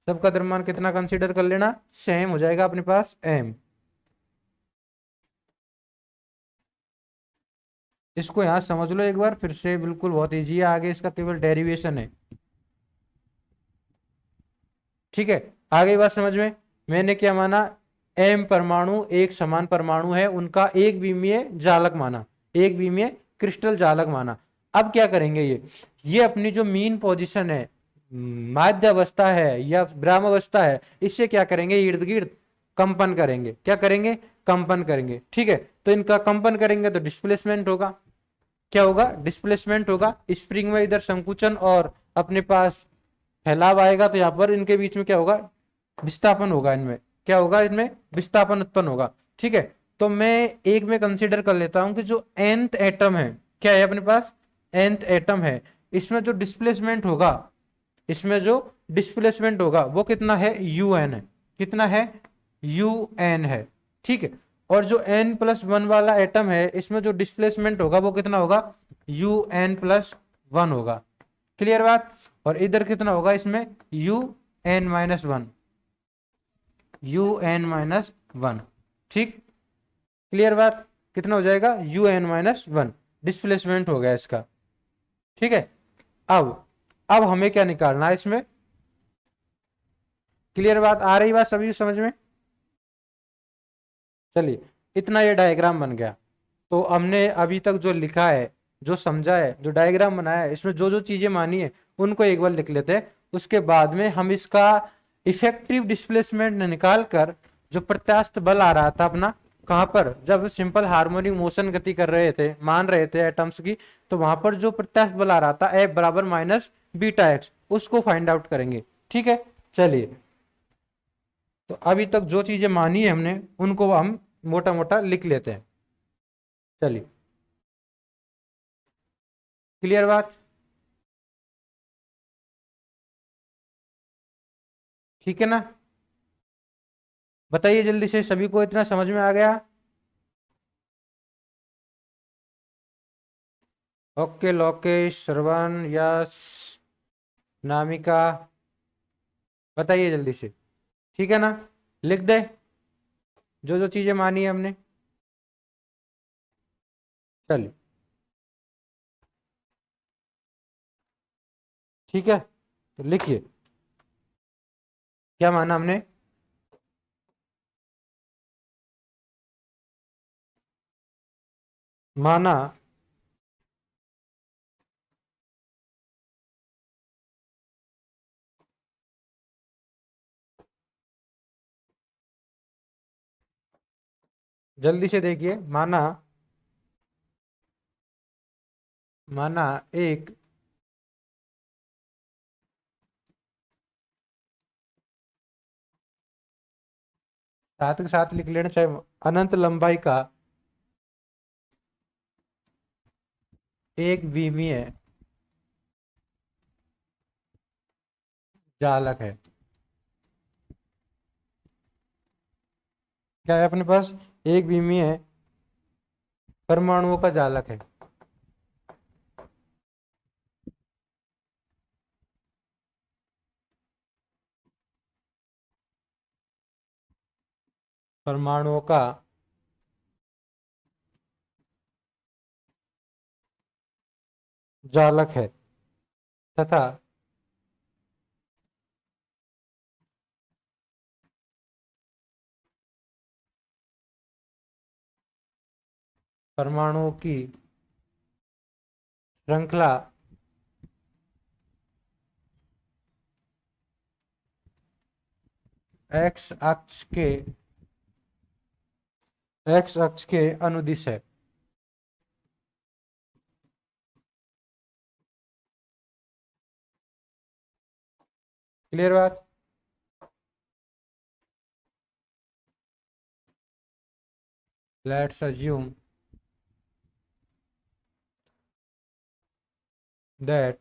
सबका द्रव्यमान कितना कंसीडर कर लेना? सेम हो जाएगा अपने पास, एम। इसको यहां समझ लो एक बार फिर से, बिल्कुल बहुत इजी है, आगे इसका केवल डेरिवेशन है, ठीक है। आगे बात समझ में? मैंने क्या माना? एम परमाणु एक समान परमाणु है, उनका एक विमीय जालक माना, एक विमीय क्रिस्टल जालक माना। अब क्या करेंगे? ये अपनी जो मीन पोजीशन है, माध्य अवस्था है या ब्रह्म अवस्था है, इससे क्या करेंगे? इर्द गिर्द कंपन करेंगे। क्या करेंगे? कंपन करेंगे, ठीक है। तो इनका कंपन करेंगे तो डिस्प्लेसमेंट होगा। क्या होगा? डिस्प्लेसमेंट होगा। स्प्रिंग में इधर संकुचन और अपने पास फैलाव आएगा, तो यहाँ पर इनके बीच में क्या होगा? विस्थापन होगा। इनमें क्या होगा? इनमें विस्थापन उत्पन्न होगा, ठीक है। तो मैं एक में कंसीडर कर लेता हूं कि जो nth एटम है, क्या है अपने पास? nth एटम है, इसमें जो डिस्प्लेसमेंट होगा, इसमें जो डिस्प्लेसमेंट होगा वो कितना है? un है। कितना है? un है, ठीक है। और जो n+1 वाला एटम है, इसमें जो डिस्प्लेसमेंट होगा वो कितना होगा? un+1 होगा। क्लियर बात? और इधर कितना होगा इसमें? un-1, un-1, ठीक। क्लियर बात? कितना हो जाएगा? un-1 डिस्प्लेसमेंट हो गया इसका, ठीक है। अब हमें क्या निकालना है इसमें? क्लियर बात? आ रही बात सभी समझ में? चलिए, इतना ये डायग्राम बन गया। तो हमने अभी तक जो लिखा है, जो समझा है, जो डायग्राम बनाया है, इसमें जो जो चीजें मानी है उनको एक बार लिख लेते हैं। उसके बाद में हम इसका इफेक्टिव डिस्प्लेसमेंट निकाल कर, जो प्रत्यास्थ बल आ रहा था अपना, कहां पर? जब सिंपल हार्मोनिक मोशन गति कर रहे थे, मान रहे थे एटम्स की, तो वहां पर जो प्रत्यास्थ बल आ रहा था F बराबर -βx, उसको फाइंड आउट करेंगे, ठीक है। चलिए, तो अभी तक जो चीजें मानी है हमने, उनको हम मोटा मोटा लिख लेते हैं। चलिए, क्लियर बात? ठीक है ना? बताइए जल्दी से, सभी को इतना समझ में आ गया? ओके, लोकेश, श्रवण, यश, नामिका, बताइए जल्दी से। ठीक है ना? लिख दे जो जो चीजें मानी है हमने। चलिए, ठीक है, तो लिखिए क्या माना हमने। माना जल्दी से देखिए, माना, माना एक साथ के साथ लिख लेना, चाहे अनंत लंबाई का एक विमीय जालक है। क्या है अपने पास? एक विमीय परमाणुओं का जालक है। परमाणुओं का जालक है तथा परमाणुओं की श्रृंखला एक्स अक्ष के अनुदिश है। क्लियर बात? Let's assume that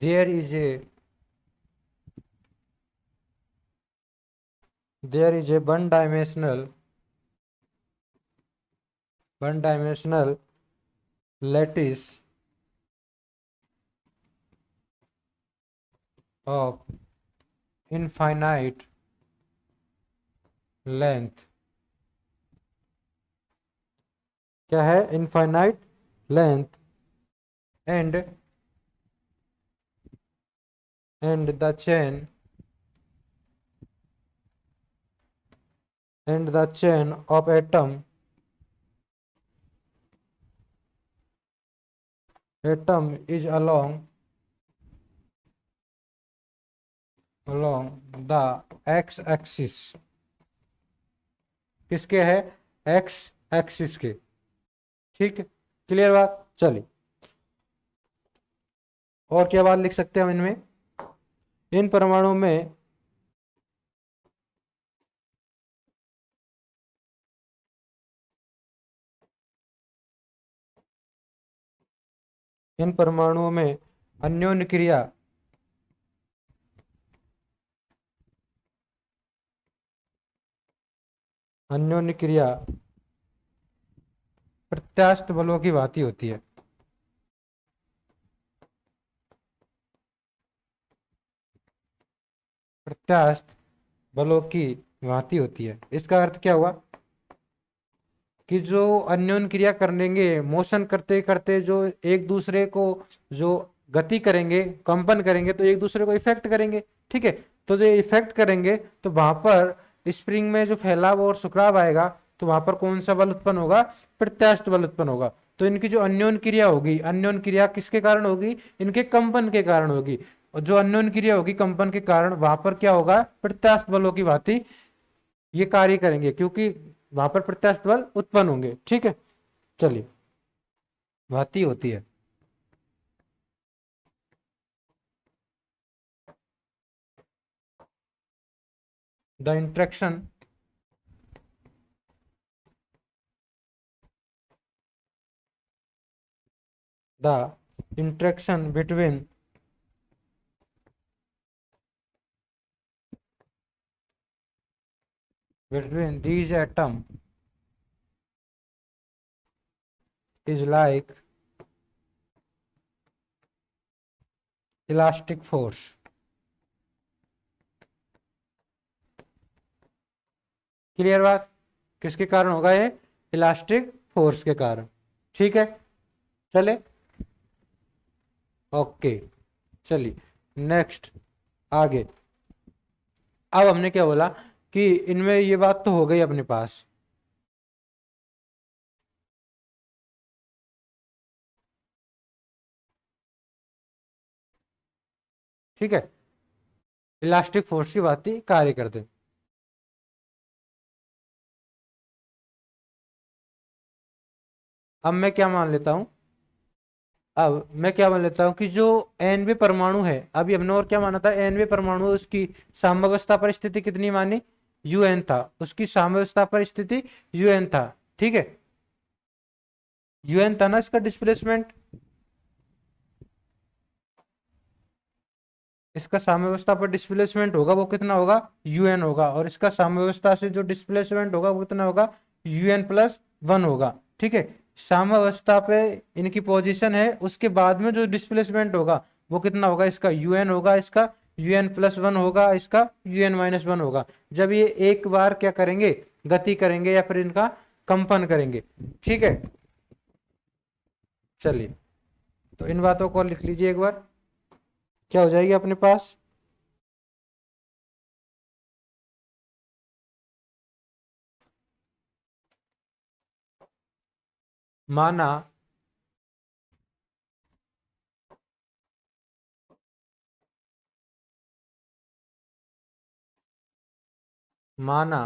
there is a one dimensional lattice of infinite length। क्या है? Infinite length and the chain of atom is along the x axis। किसके है? x एक्सिस के। ठीक है, क्लियर बात? चलिए, और क्या बात लिख सकते हैं हम इनमें? इन परमाणु में इन परमाणुओं में अन्योन्य क्रिया प्रत्यास्थ बलों की भांति होती है। प्रत्यास्थ बलों की भांति होती है। इसका अर्थ क्या हुआ कि जो अन्योन्य क्रिया करेंगे, मोशन करते करते जो एक दूसरे को जो गति करेंगे, कंपन करेंगे, तो एक दूसरे को इफेक्ट करेंगे। ठीक है, तो जो इफेक्ट करेंगे तो वहां पर स्प्रिंग में जो फैलाव और सुकराव आएगा, तो वहां पर कौन सा बल उत्पन्न होगा? प्रत्यास्थ बल उत्पन्न होगा। तो इनकी जो अन्योन्य क्रिया होगी, अन्योन्य क्रिया किसके कारण होगी? इनके कंपन के कारण होगी। और जो अन्योन्य क्रिया होगी कंपन के कारण, वहां पर क्या होगा? प्रत्यास्थ बलों की भांति ये कार्य करेंगे, क्योंकि वहां पर प्रत्यास्थ बल उत्पन्न होंगे। ठीक है, चलिए, भांति होती है। The interaction the interaction between these atoms is like elastic force। Clear बात? किसके कारण होगा ये? इलास्टिक फोर्स के कारण। ठीक है, चले, ओके, चलिए नेक्स्ट, आगे। अब हमने क्या बोला कि इनमें ये बात तो हो गई अपने पास। ठीक है, इलास्टिक फोर्स की बात ही कार्य करते। अब मैं क्या मान लेता हूं? अब मैं क्या मान लेता हूं कि जो एनवे परमाणु है, अभी हमने और क्या माना था? एनवे परमाणु, उसकी साम्यावस्था पर स्थिति कितनी मानी? यूएन था। उसकी साम्यावस्था पर स्थिति यूएन था। ठीक है, यूएन था ना इसका डिस्प्लेसमेंट। इसका साम्यावस्था पर डिस्प्लेसमेंट होगा वो कितना होगा, un होगा, और इसका साम्यावस्था से जो डिस्प्लेसमेंट होगा वो कितना होगा, un+1 होगा। ठीक है, साम्यावस्था पे इनकी पोजीशन है, उसके बाद में जो डिस्प्लेसमेंट होगा वो कितना होगा, इसका un होगा, इसका un+1 होगा, इसका un-1 होगा। जब ये एक बार क्या करेंगे, गति करेंगे या फिर इनका कंपन करेंगे। ठीक है, चलिए तो इन बातों को लिख लीजिए एक बार, क्या हो जाएगी अपने पास, माना माना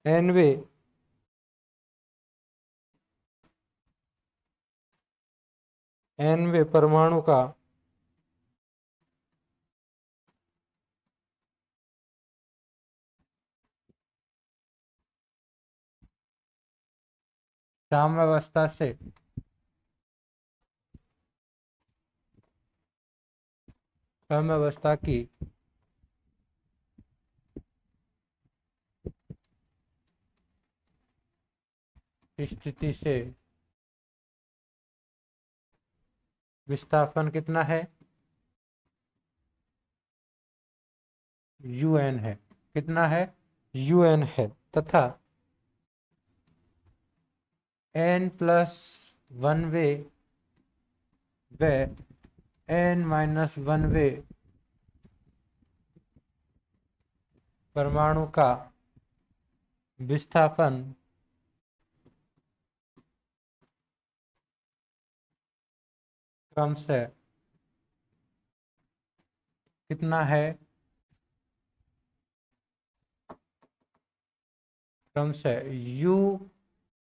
nवे परमाणु का साम्यावस्था से साम्यावस्था की स्थिति से विस्थापन कितना है, un है, कितना है, un है, तथा n+1 वे व n-1 वे परमाणु का विस्थापन क्रमशः कितना है, क्रमशः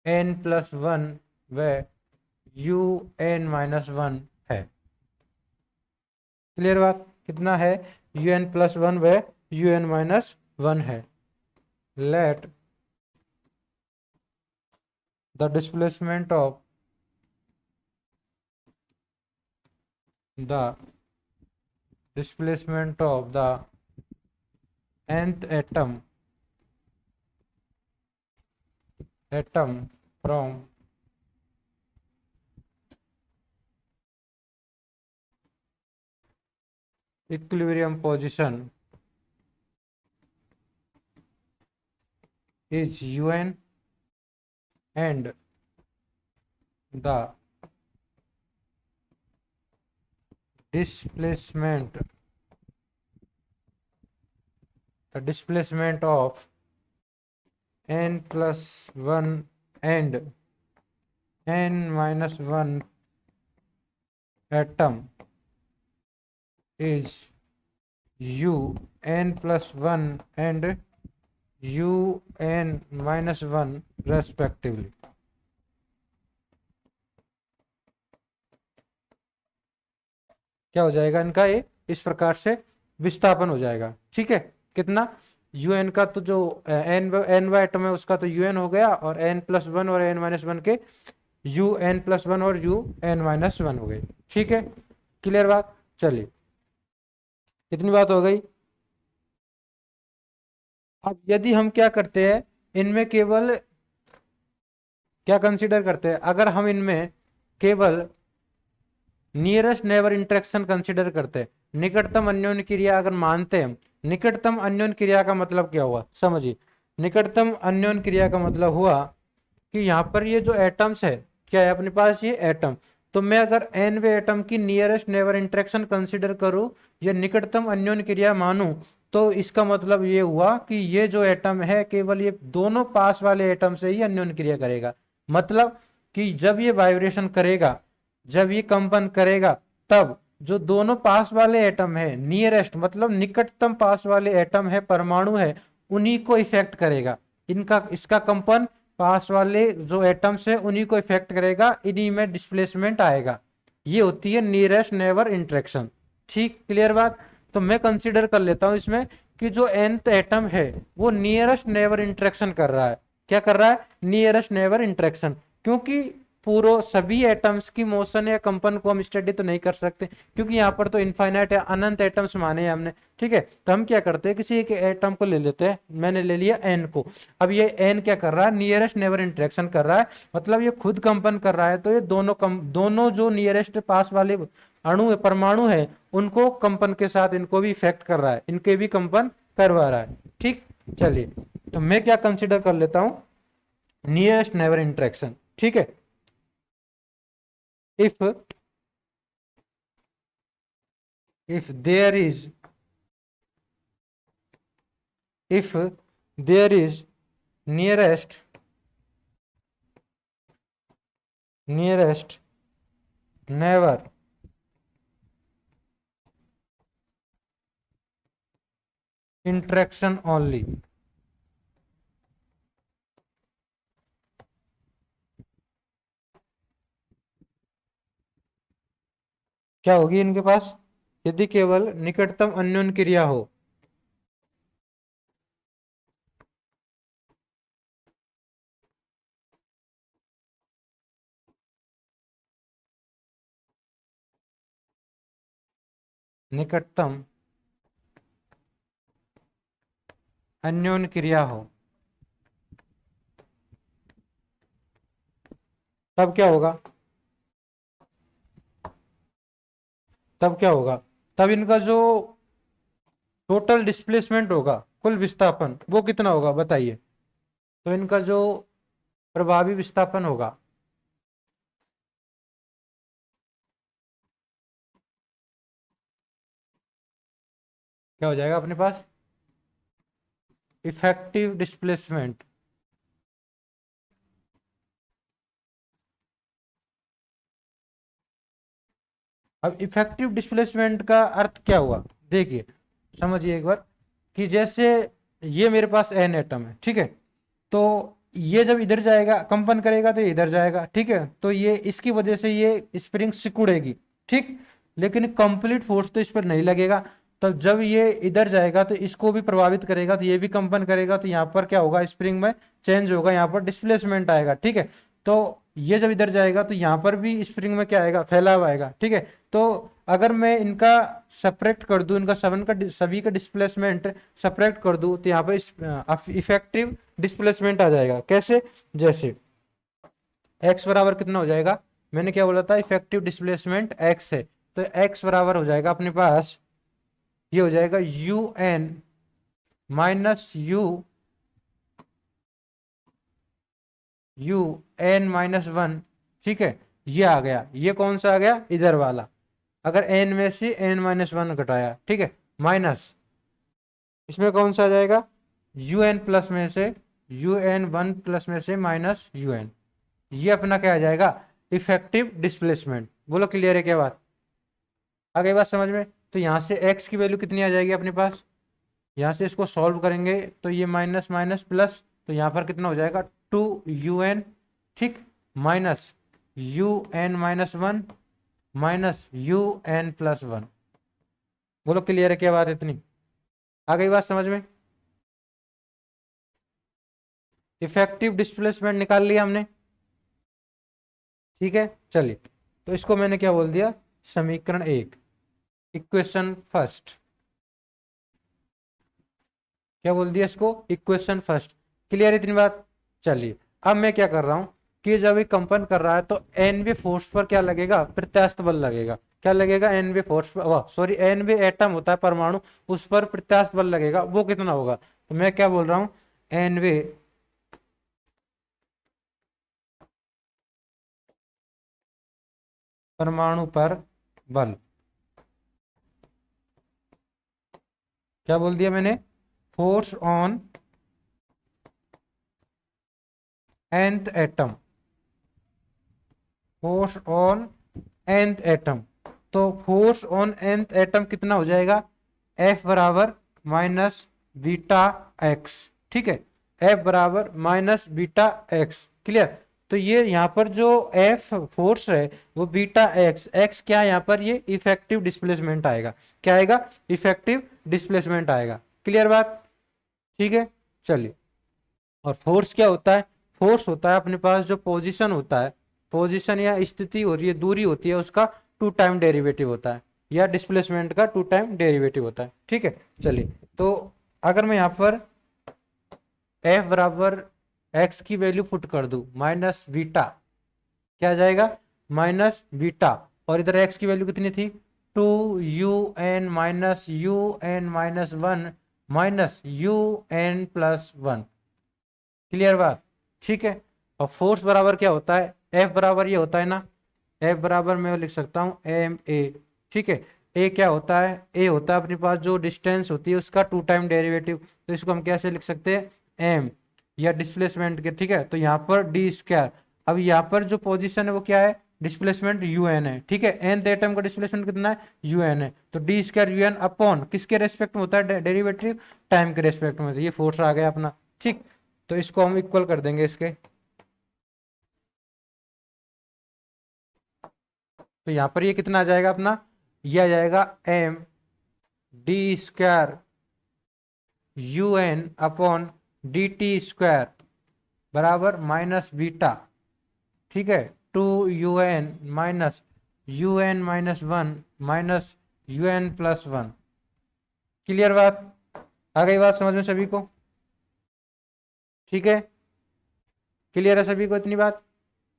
un+1 व un-1 है। क्लियर बात, कितना है, un+1 व un-1 है। Let the displacement of the displacement of the nth atom from equilibrium position is un, and the displacement of n+1 and n-1 atom is un+1 and un-1 respectively। क्या हो जाएगा इनका, ये इस प्रकार से विस्थापन हो जाएगा। ठीक है, कितना, un का तो जो n एटम है उसका तो un हो गया, और n+1 और n-1 के un+1 और un-1 हो गए। ठीक है, क्लियर बात, चलिए कितनी बात हो गई। अब यदि हम क्या करते हैं, इनमें केवल क्या कंसीडर करते हैं, अगर हम इनमें केवल नियरेस्ट नेबर इंटरेक्शन कंसिडर करते हैं, निकटतम अन्योन्य क्रिया अगर मानते हैं, निकटतम अन्योन्य क्रिया का मतलब क्या हुआ, समझिए, निकटतम अन्योन्य क्रिया का मतलब हुआ कि यहाँ पर ये जो एटम्स है, क्या है अपने पास ये एटम, तो मैं अगर nवे एटम की नियरेस्ट नेबर इंटरेक्शन कंसिडर करूं या निकटतम अन्योन्य क्रिया मानूं, तो इसका मतलब ये हुआ कि ये जो एटम है केवल ये दोनों पास वाले एटम से ही अन्योन्य क्रिया करेगा। मतलब कि जब ये वाइब्रेशन करेगा, जब ये कंपन करेगा, तब जो दोनों पास वाले एटम है, नियरेस्ट मतलब निकटतम पास वाले एटम है, परमाणु है, उन्हीं को इफेक्ट करेगा। इसका कंपन पास वाले जो एटम्स है उन्हीं को इफेक्ट करेगा, इन्हीं में डिस्प्लेसमेंट आएगा। ये होती है नियरेस्ट नेबर इंटरेक्शन। ठीक, क्लियर बात। तो मैं कंसीडर कर लेता हूं इसमें कि जो nth एटम है वो नियरेस्ट नेबर इंटरेक्शन कर रहा है। क्या कर रहा है, नियरेस्ट नेबर इंटरेक्शन, क्योंकि पूरे सभी एटम्स की मोशन या कंपन को हम स्टडी तो नहीं कर सकते, क्योंकि यहाँ पर तो इनफाइनाइट है, अनंत एटम्स माने हैं हमने। ठीक है, तो हम क्या करते हैं, किसी एक एटम को ले लेते हैं, मैंने ले लिया एन को। अब ये एन क्या कर रहा है, नियरेस्ट नेबर इंटरेक्शन कर रहा है, मतलब ये खुद कंपन कर रहा है, तो ये दोनों जो नियरेस्ट पास वाले अणु है, परमाणु है, उनको कंपन के साथ इनको भी इफेक्ट कर रहा है, इनके भी कंपन करवा रहा है। ठीक, चलिए, तो मैं क्या कंसिडर कर लेता हूं, नियरेस्ट नेबर इंटरेक्शन। ठीक है, if there is, if there is nearest neighbor interaction only, क्या होगी इनके पास, यदि केवल निकटतम अन्योन क्रिया हो, निकटतम अन्योन क्रिया हो, तब क्या होगा, तब क्या होगा, तब इनका जो टोटल डिस्प्लेसमेंट होगा, कुल विस्थापन, वो कितना होगा बताइए। तो इनका जो प्रभावी विस्थापन होगा, क्या हो जाएगा अपने पास, इफेक्टिव डिस्प्लेसमेंट। अब इफेक्टिव डिस्प्लेसमेंट का अर्थ क्या हुआ, देखिए समझिए एक बार, कि जैसे ये मेरे पास एन एटम है, ठीक है, तो ये जब इधर जाएगा कंपन करेगा तो ये इधर जाएगा, ठीक है, तो ये इसकी वजह से ये स्प्रिंग सिकुड़ेगी, ठीक, लेकिन कंप्लीट फोर्स तो इस पर नहीं लगेगा। तो जब ये इधर जाएगा तो इसको भी प्रभावित करेगा, तो ये भी कंपन करेगा, तो यहाँ पर क्या होगा, स्प्रिंग में चेंज होगा, यहाँ पर डिस्प्लेसमेंट आएगा, ठीक है। तो ये जब इधर जाएगा तो यहाँ पर भी स्प्रिंग में क्या आएगा, फैलाव आएगा, ठीक है। तो अगर मैं इनका सेपरेट कर दूं, इनका सभी का डिस्प्लेसमेंट सेपरेट कर दूं, तो यहाँ पर इफेक्टिव डिस्प्लेसमेंट आ जाएगा। कैसे, जैसे x बराबर कितना हो जाएगा, मैंने क्या बोला था, इफेक्टिव डिस्प्लेसमेंट x है, तो x बराबर हो जाएगा अपने पास, ये हो जाएगा U N minus U N minus one, ठीक है, ये आ गया, ये कौन सा आ गया, इधर वाला, अगर एन में से एन माइनस वन घटाया, ठीक है, माइनस इसमें कौन सा आ जाएगा, यू एन प्लस में से यू एन वन प्लस में से माइनस यू एन, ये अपना क्या आ जाएगा, इफेक्टिव डिस्प्लेसमेंट। बोलो क्लियर है क्या बात, आ गई बात समझ में। तो यहाँ से x की वैल्यू कितनी आ जाएगी अपने पास, यहाँ से इसको सॉल्व करेंगे तो ये माइनस माइनस प्लस, तो यहाँ पर कितना हो जाएगा, टू यू एन, ठीक, minus U N minus one minus U N plus one. बोलो क्लियर है क्या बात, इतनी आ गई बात समझ में। इफेक्टिव डिस्प्लेसमेंट निकाल लिया हमने, ठीक है, चलिए, तो इसको मैंने क्या बोल दिया, समीकरण एक, इक्वेशन फर्स्ट, क्या बोल दिया इसको, इक्वेशन फर्स्ट। क्लियर इतनी बात। चलिए, अब मैं क्या कर रहा हूं, कि जब ये कंपन कर रहा है तो एनवे फोर्स पर क्या लगेगा, प्रत्यास्थ बल लगेगा, क्या लगेगा, एनवे फोर्स पर, सॉरी एनवे एटम होता है परमाणु, उस पर प्रत्यास्थ बल लगेगा, वो कितना होगा, तो मैं क्या बोल रहा हूं, एनवे परमाणु पर बल, क्या बोल दिया मैंने, force on nth atom, force on nth atom, तो फोर्स ऑन nth एटम कितना हो जाएगा, F बराबर माइनस बीटा एक्स, ठीक है, F बराबर माइनस बीटा एक्स। क्लियर, तो ये यहाँ पर जो F फोर्स है वो बीटा एक्स, एक्स क्या है यहाँ पर, ये इफेक्टिव डिस्प्लेसमेंट आएगा, क्या आएगा, इफेक्टिव डिस्प्लेसमेंट आएगा। क्लियर बात, ठीक है, चलिए, और फोर्स क्या होता है, फोर्स होता है अपने पास जो पोजीशन होता है, पोजीशन या स्थिति हो रही है, दूरी होती है, उसका 2 टाइम डेरिवेटिव होता है, या डिस्प्लेसमेंट का 2 टाइम डेरिवेटिव होता है। ठीक है, चलिए तो अगर मैं यहाँ पर एफ बराबर एक्स की वैल्यू पुट कर दूं माइनस बीटा, क्या आ जाएगा, माइनस बीटा, और इधर एक्स की वैल्यू कितनी थी, 2un-un-1 माइनस un+1। क्लियर बात, ठीक है। और फोर्स बराबर क्या होता है, एफ बराबर ये होता है ना, एफ बराबर मैं लिख सकता हूँ एम ए। ठीक है, ए क्या होता है, ए होता है अपने पास जो डिस्टेंस होती है उसका 2 टाइम डेरिवेटिव, तो इसको हम कैसे लिख सकते हैं, एम, या डिस्प्लेसमेंट के। ठीक है, तो यहाँ पर डी स्क्वायर, अब यहाँ पर जो पोजीशन है वो क्या है, डिस्प्लेसमेंट यू एन है। ठीक है, nth एटम का डिस्प्लेसमेंट कितना है, यू एन है, तो D square U N upon किसके रेस्पेक्ट में होता है डेरिवेटिव, टाइम के रेस्पेक्ट में होता है। ये फोर्स आ गया अपना। ठीक, तो इसको हम इक्वल कर देंगे इसके, तो यहाँ पर ये कितना आ जाएगा अपना, ये आ जाएगा M D square U N upon D T square बराबर माइनस बीटा। ठीक है, 2un-un-1 माइनस un+1। क्लियर बात, आ गई बात समझ में सभी को, ठीक है, क्लियर है सभी को इतनी बात।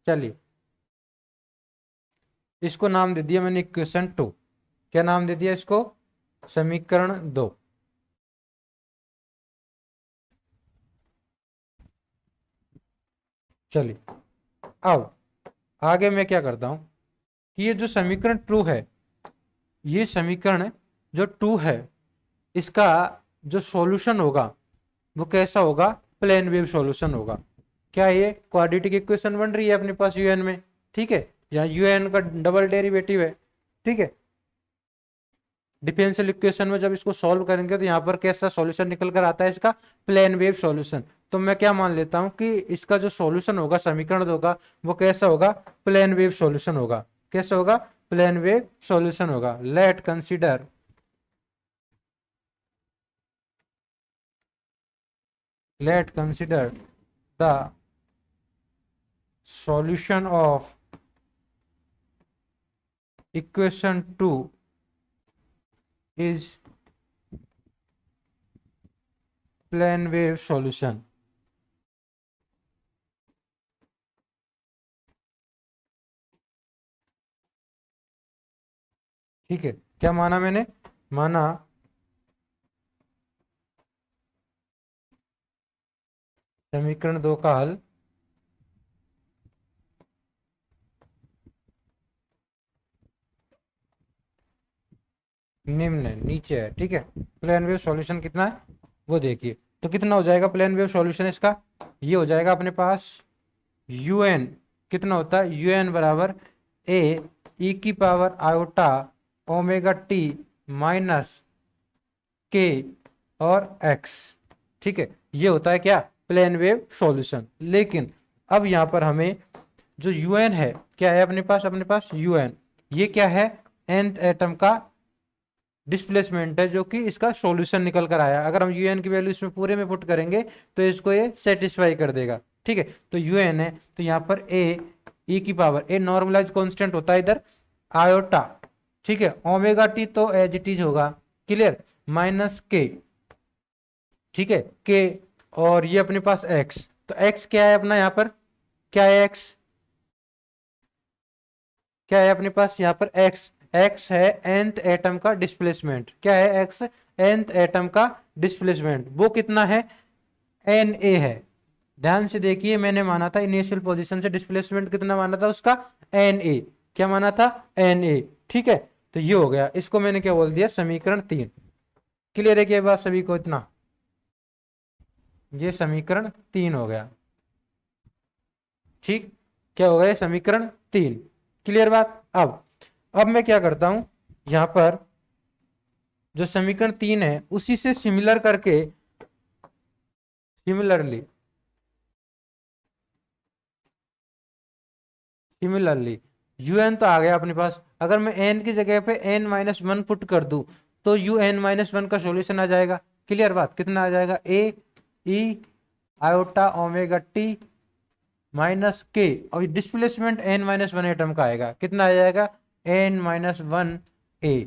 चलिए इसको नाम दे दिया मैंने इक्वेशन 2, क्या नाम दे दिया इसको, समीकरण 2। चलिए अब आगे मैं क्या करता हूं कि ये जो समीकरण 2 है, ये समीकरण जो 2 है, इसका जो सॉल्यूशन होगा वो कैसा होगा, प्लेन वेव सॉल्यूशन होगा। क्या ये क्वाड्रेटिक इक्वेशन बन रही है अपने पास यूएन में, ठीक है, यहाँ यूएन का डबल डेरिवेटिव है। ठीक है, डिफरेंशियल इक्वेशन में जब इसको सॉल्व करेंगे तो यहाँ पर कैसा सॉल्यूशन निकल कर आता है, इसका प्लेन वेव सॉल्यूशन। तो मैं क्या मान लेता हूं कि इसका जो सॉल्यूशन होगा समीकरण होगा वो कैसा होगा, प्लेन वेव सॉल्यूशन होगा। कैसा होगा, प्लेन वेव सॉल्यूशन होगा। Late consider the solution of equation 2 is plane wave solution। ठीक है, क्या माना मैंने, माना समीकरण 2 का हल निम्न है, नीचे है। ठीक है, प्लेन वेव सॉल्यूशन कितना है वो देखिए, तो कितना हो जाएगा प्लेन वेव सॉल्यूशन इसका, ये हो जाएगा अपने पास un, कितना होता है un बराबर a e की power iota omega T minus के और x। ठीक है, ये होता है क्या, प्लेन वेव सॉल्यूशन। लेकिन अब यहां पर हमें जो un है, क्या है अपने पास un, ये क्या है, nth एटम का डिस्प्लेसमेंट है जो कि इसका सॉल्यूशन निकल कर आया। अगर हम यूएन की वैल्यू इसमें पूरे में पुट करेंगे तो इसको ये सेटिस्फाई कर देगा। ठीक है, तो यूएन है, तो यहाँ पर ए ई की पावर, ए नॉर्मलाइज कांस्टेंट होता है इधर आयोटा। ठीक है, ओमेगा टी तो एज इट इज होगा, क्लियर, माइनस के। ठीक है, के, और ये अपने पास एक्स, तो एक्स क्या है अपना यहाँ पर, क्या है एक्स, क्या है अपने पास यहाँ पर एक्स, एक्स है nth एटम का डिस्प्लेसमेंट। क्या है एक्स, nth एटम का डिस्प्लेसमेंट, वो कितना है, एन ए है। ध्यान से देखिए, मैंने माना था इनिशियल पोजीशन से डिस्प्लेसमेंट कितना माना था उसका, एन ए, क्या माना था, एन ए। ठीक है, तो ये हो गया, इसको मैंने क्या बोल दिया, समीकरण 3। क्लियर है क्या बात सभी को इतना, ये समीकरण 3 हो गया। ठीक, क्या हो गया, समीकरण 3। क्लियर बात। अब मैं क्या करता हूं, यहां पर जो समीकरण 3 है उसी से सिमिलर करके, सिमिलरली un तो आ गया अपने पास, अगर मैं n की जगह पे n-1 पुट कर दूं तो un-1 का सॉल्यूशन आ जाएगा। क्लियर बात, कितना आ जाएगा, A E iota omega T minus के, और displacement n minus one atom का आएगा, कितना आ जाएगा n माइनस वन ए।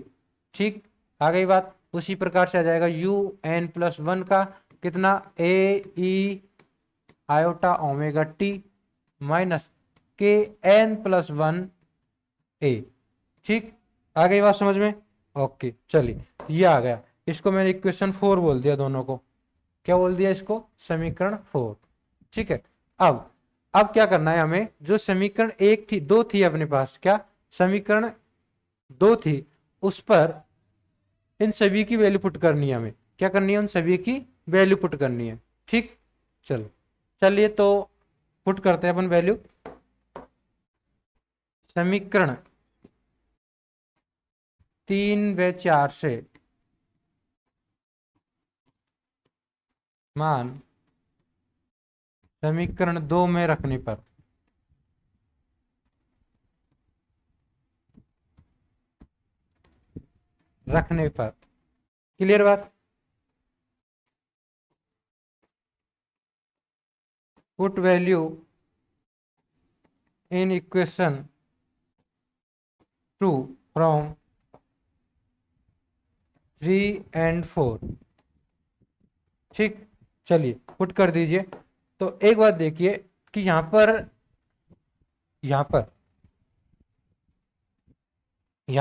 ठीक, आ गई बात। उसी प्रकार से आ जाएगा u n प्लस वन का कितना a e iota omega T minus के n प्लस वन ए। ठीक, आ गई बात समझ में? ओके चलिए, ये आ गया। इसको मैंने इक्वेशन 4 बोल दिया, दोनों को क्या बोल दिया, इसको समीकरण 4। ठीक है, अब क्या करना है हमें, जो समीकरण एक थी, दो थी अपने पास, क्या समीकरण दो थी, उस पर इन सभी की वैल्यू पुट करनी है हमें। क्या करनी है, उन सभी की वैल्यू पुट करनी है। ठीक, चलो चलिए तो पुट करते हैं अपन वैल्यू। समीकरण 3 व 4 से मान समीकरण 2 में रखने पर क्लियर बात। Put value in equation 2 from 3 and 4। ठीक, चलिए पुट कर दीजिए। तो एक बात देखिए कि यहां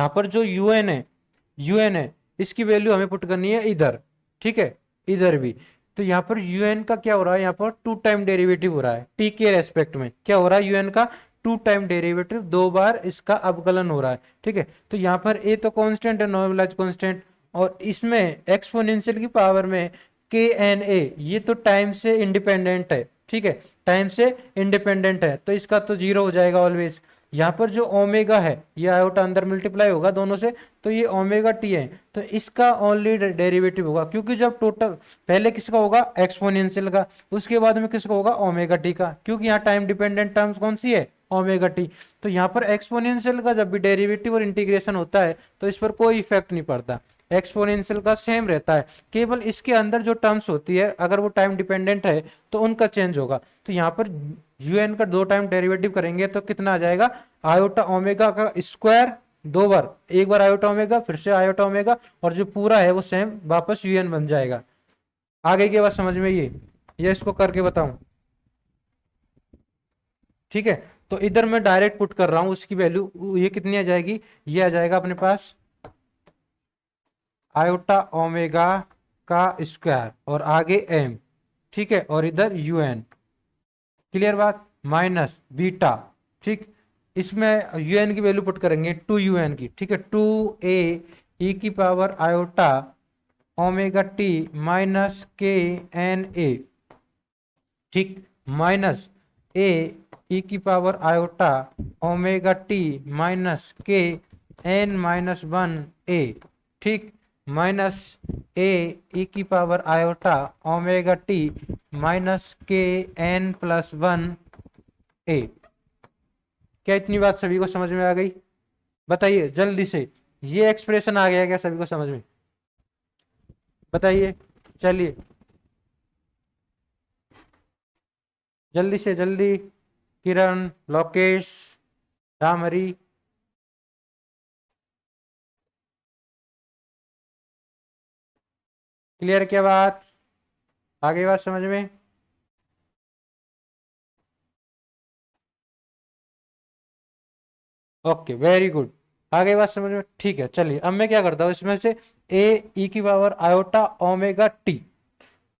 पर जो यूएन है इसकी वैल्यू हमें पुट करनी है इधर। ठीक है, इधर भी। तो यहाँ पर यूएन का क्या हो रहा है, यहाँ पर 2 टाइम डेरिवेटिव हो रहा है टी के रेस्पेक्ट में। क्या हो रहा है, यूएन का 2 टाइम डेरिवेटिव, 2 बार इसका अवकलन हो रहा है। ठीक है, तो यहाँ पर ए तो कांस्टेंट है, नॉर्मलाइज कांस्टेंट, और इसमें एक्सपोनेंशियल की पावर में के एन ए, ये तो टाइम से इंडिपेंडेंट है। ठीक है, टाइम से इंडिपेंडेंट है, तो इसका तो जीरो हो जाएगा ऑलवेज। यहाँ पर जो ओमेगा है, ये आयोटा अंदर मल्टीप्लाई होगा दोनों से, तो ये ओमेगा टी है, तो इसका ओनली डेरिवेटिव होगा। क्योंकि जब टोटल पहले किसका होगा, एक्सपोनेंशियल का, उसके बाद में किसका होगा, ओमेगा टी का, क्योंकि यहाँ टाइम डिपेंडेंट टर्म्स कौन सी है, ओमेगा टी। तो यहाँ पर एक्सपोनेंशियल का जब भी डेरिवेटिव और इंटीग्रेशन होता है तो इस पर कोई इफेक्ट नहीं पड़ता, एक्सपोनेंशियल का सेम रहता है। केवल इसके अंदर जो टर्म्स होती है, अगर वो टाइम डिपेंडेंट है तो उनका चेंज होगा। तो यहाँ पर यूएन का 2 टाइम डेरिवेटिव करेंगे तो कितना आ जाएगा, आयोटा ओमेगा का स्क्वायर 2 बार, एक बार आयोटा ओमेगा, फिर से आयोटा ओमेगा, और जो पूरा है वो सेम वापस यूएन बन जाएगा। आगे की बात समझ में, ये इसको करके बताऊं। ठीक है, तो इधर मैं डायरेक्ट पुट कर रहा हूं उसकी वैल्यू, ये कितनी आ जाएगी, ये आ जाएगा अपने पास आयोटा ओमेगा का स्क्वायर और आगे एम। ठीक है, और इधर यूएन, क्लियर बात, माइनस बीटा। ठीक, इसमें यूएन की वैल्यू पुट करेंगे 2 यूएन की। ठीक है, 2 ए ई की power iota omega T minus के एन ए। ठीक, माइनस ए ई की power iota omega T minus के एन माइनस वन ए। ठीक, माइनस ए ई की power iota omega T minus के एन प्लस वन ए। क्या इतनी बात सभी को समझ में आ गई? बताइए जल्दी से, ये एक्सप्रेशन आ गया क्या सभी को समझ में? बताइए, चलिए जल्दी से जल्दी। किरण, लोकेश, रामहरी, क्लियर क्या बात? आगे बात समझ में? ओके, वेरी गुड, आगे बात समझ में। ठीक है, चलिए अब मैं क्या करता हूं, इसमें से ए ई की पावर आयोटा ओमेगा टी,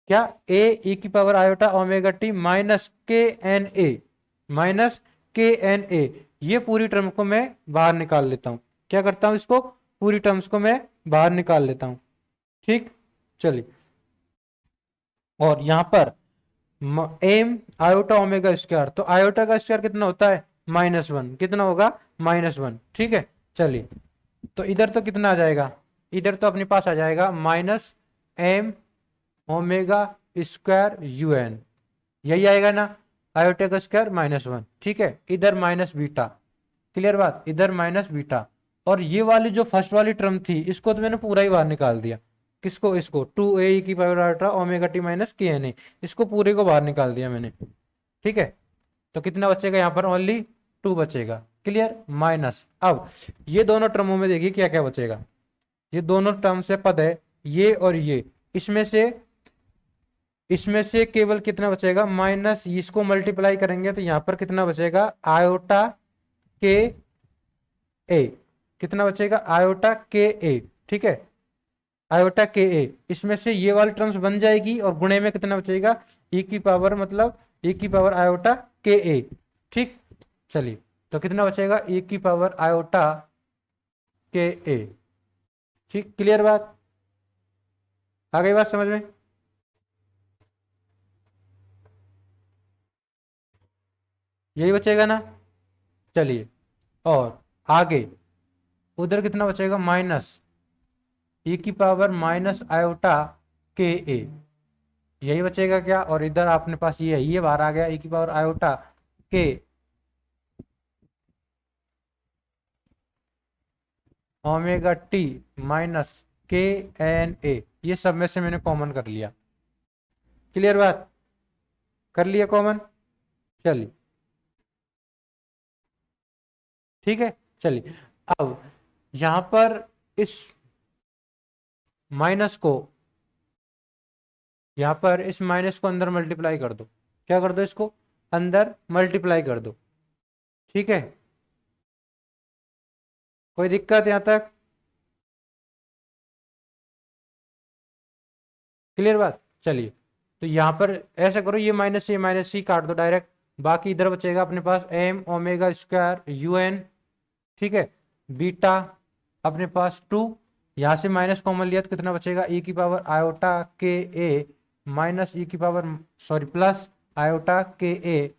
क्या ए ई की power iota omega T minus के एन ए, माइनस के एन ए, ये पूरी टर्म को मैं बाहर निकाल लेता हूं। क्या करता हूं, इसको पूरी टर्म्स को मैं बाहर निकाल लेता हूं। ठीक, चलिए, और यहां पर एम आयोटा ओमेगा स्क्वायर, तो आयोटा का स्क्वायर कितना होता है, -1, कितना होगा, -1। ठीक है, चलिए, तो इधर तो कितना आ जाएगा, इधर तो अपने पास आ जाएगा minus M omega square UN, यही आएगा ना, आयोटा का स्क्वायर -1। ठीक है, इधर माइनस बीटा, क्लियर बात, इधर माइनस बीटा। और ये वाली जो फर्स्ट वाली टर्म थी, इसको तो मैंने पूरा ही बाहर निकाल दिया। किसको, इसको 2 ए की power ultra omega T minus के एन ए, इसको पूरे को बाहर निकाल दिया मैंने। ठीक है, तो कितना बचेगा यहाँ पर, ओनली 2 बचेगा। क्लियर, माइनस, अब ये दोनों टर्मों में देखिए क्या क्या बचेगा। ये दोनों टर्म से पद है, ये और ये, इसमें से केवल कितना बचेगा, माइनस, इसको मल्टीप्लाई करेंगे तो यहाँ पर कितना बचेगा, आयोटा के ए, कितना बचेगा, आयोटा के ए। ठीक है, आयोटा के ए, इसमें से ये वाली टर्म्स बन जाएगी और गुणे में कितना बचेगा, ई की पावर, मतलब ई की पावर आयोटा के ए। ठीक, चलिए, तो कितना बचेगा, ई की पावर आयोटा के ए। ठीक, क्लियर बात, आ गई बात समझ में। यही बचेगा ना। चलिए, और आगे उधर कितना बचेगा, माइनस ई की पावर माइनस आयोटा के ए, यही बचेगा क्या, और इधर आपने पास ये बाहर आ गया, ई की पावर आयोटा के ओमेगा टी माइनस के एन ए, ये सब में से मैंने कॉमन कर लिया। क्लियर बात, कर लिया कॉमन। चलिए, ठीक है, चलिए, अब यहां पर इस माइनस को, यहां पर इस माइनस को अंदर मल्टीप्लाई कर दो। क्या कर दो, इसको अंदर मल्टीप्लाई कर दो। ठीक है, कोई दिक्कत यहां तक, क्लियर बात। चलिए, तो यहां पर ऐसा करो, ये माइनस सी काट दो डायरेक्ट, बाकी इधर बचेगा अपने पास M omega square U N. ठीक है, बीटा अपने पास 2, यहां से माइनस कॉमन लिया तो कितना बचेगा, ई की पावर आयोटा के ए माइनस ई की पावर, सॉरी, प्लस आयोटा के ए,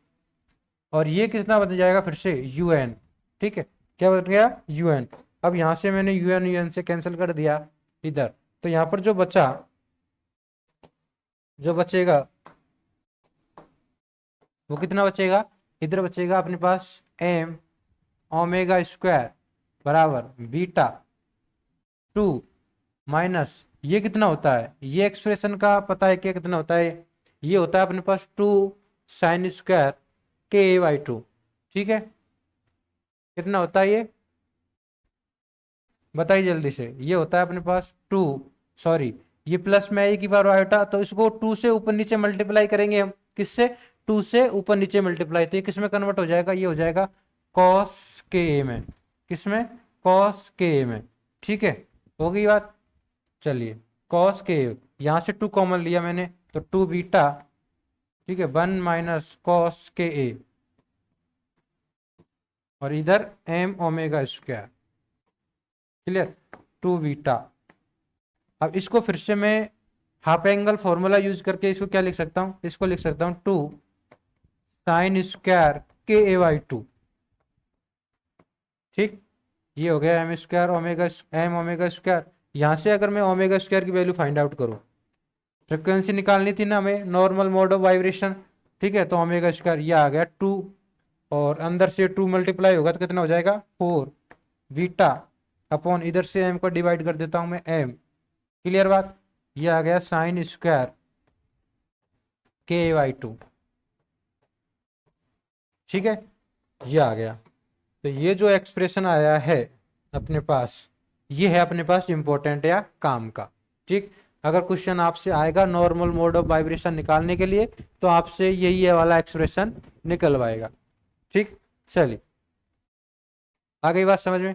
और ये कितना बन जाएगा फिर से यू एन। ठीक है, क्या बन गया, यू एन। अब यहां से मैंने यू एन से कैंसिल कर दिया इधर, तो यहां पर जो बचेगा वो कितना बचेगा, इधर बचेगा अपने पास एम ओमेगा स्क्वायर बराबर बीटा 2 माइनस, ये कितना होता है, ये एक्सप्रेशन का पता है क्या कितना होता है, ये होता है अपने पास 2 साइन स्क्वायर के ए बाई 2। ठीक है, कितना होता है ये, बताइए जल्दी से, ये होता है अपने पास 2, सॉरी, ये प्लस में ए की पावर आयोटा, तो इसको 2 से ऊपर नीचे मल्टीप्लाई करेंगे हम, किससे, 2 से ऊपर नीचे मल्टीप्लाई, तो ये किस में कन्वर्ट हो जाएगा, ये हो जाएगा कॉस के ए में, किसमें, कॉस के ए में। ठीक है, हो गई बात। चलिए, कॉस के ए, यहां से 2 कॉमन लिया मैंने, तो 2 बीटा, ठीक है, 1 माइनस कॉस के ए, और इधर M omega square. Clear, 2 beta. अब इसको फिर से मैं हाफ एंगल फॉर्मूला यूज करके इसको क्या लिख सकता हूं, इसको लिख सकता हूं 2 साइन स्क्वायर के ए बाई 2। ठीक, ये हो गया M square omega, M omega square. यहां से अगर मैं ओमेगा स्क्वायर की वैल्यू फाइंड आउट करूं, फ्रिक्वेंसी निकालनी थी ना हमें, नॉर्मल मोड ऑफ वाइब्रेशन। ठीक है, तो ओमेगा स्क्वायर ये आ गया 2, और अंदर से 2 मल्टीप्लाई होगा तो कितना हो जाएगा 4 बीटा अपॉन, इधर से एम को डिवाइड कर देता हूं मैं एम। क्लियर बात, ये आ गया साइन स्क्वायर के बाई 2। ठीक है, ये आ गया। तो ये जो एक्सप्रेशन आया है अपने पास, ये है अपने पास इंपॉर्टेंट या काम का। ठीक, अगर क्वेश्चन आपसे आएगा नॉर्मल मोड ऑफ वाइब्रेशन निकालने के लिए, तो आपसे यही है वाला एक्सप्रेशन निकलवाएगा। ठीक, चलिए, आ गई बात समझ में।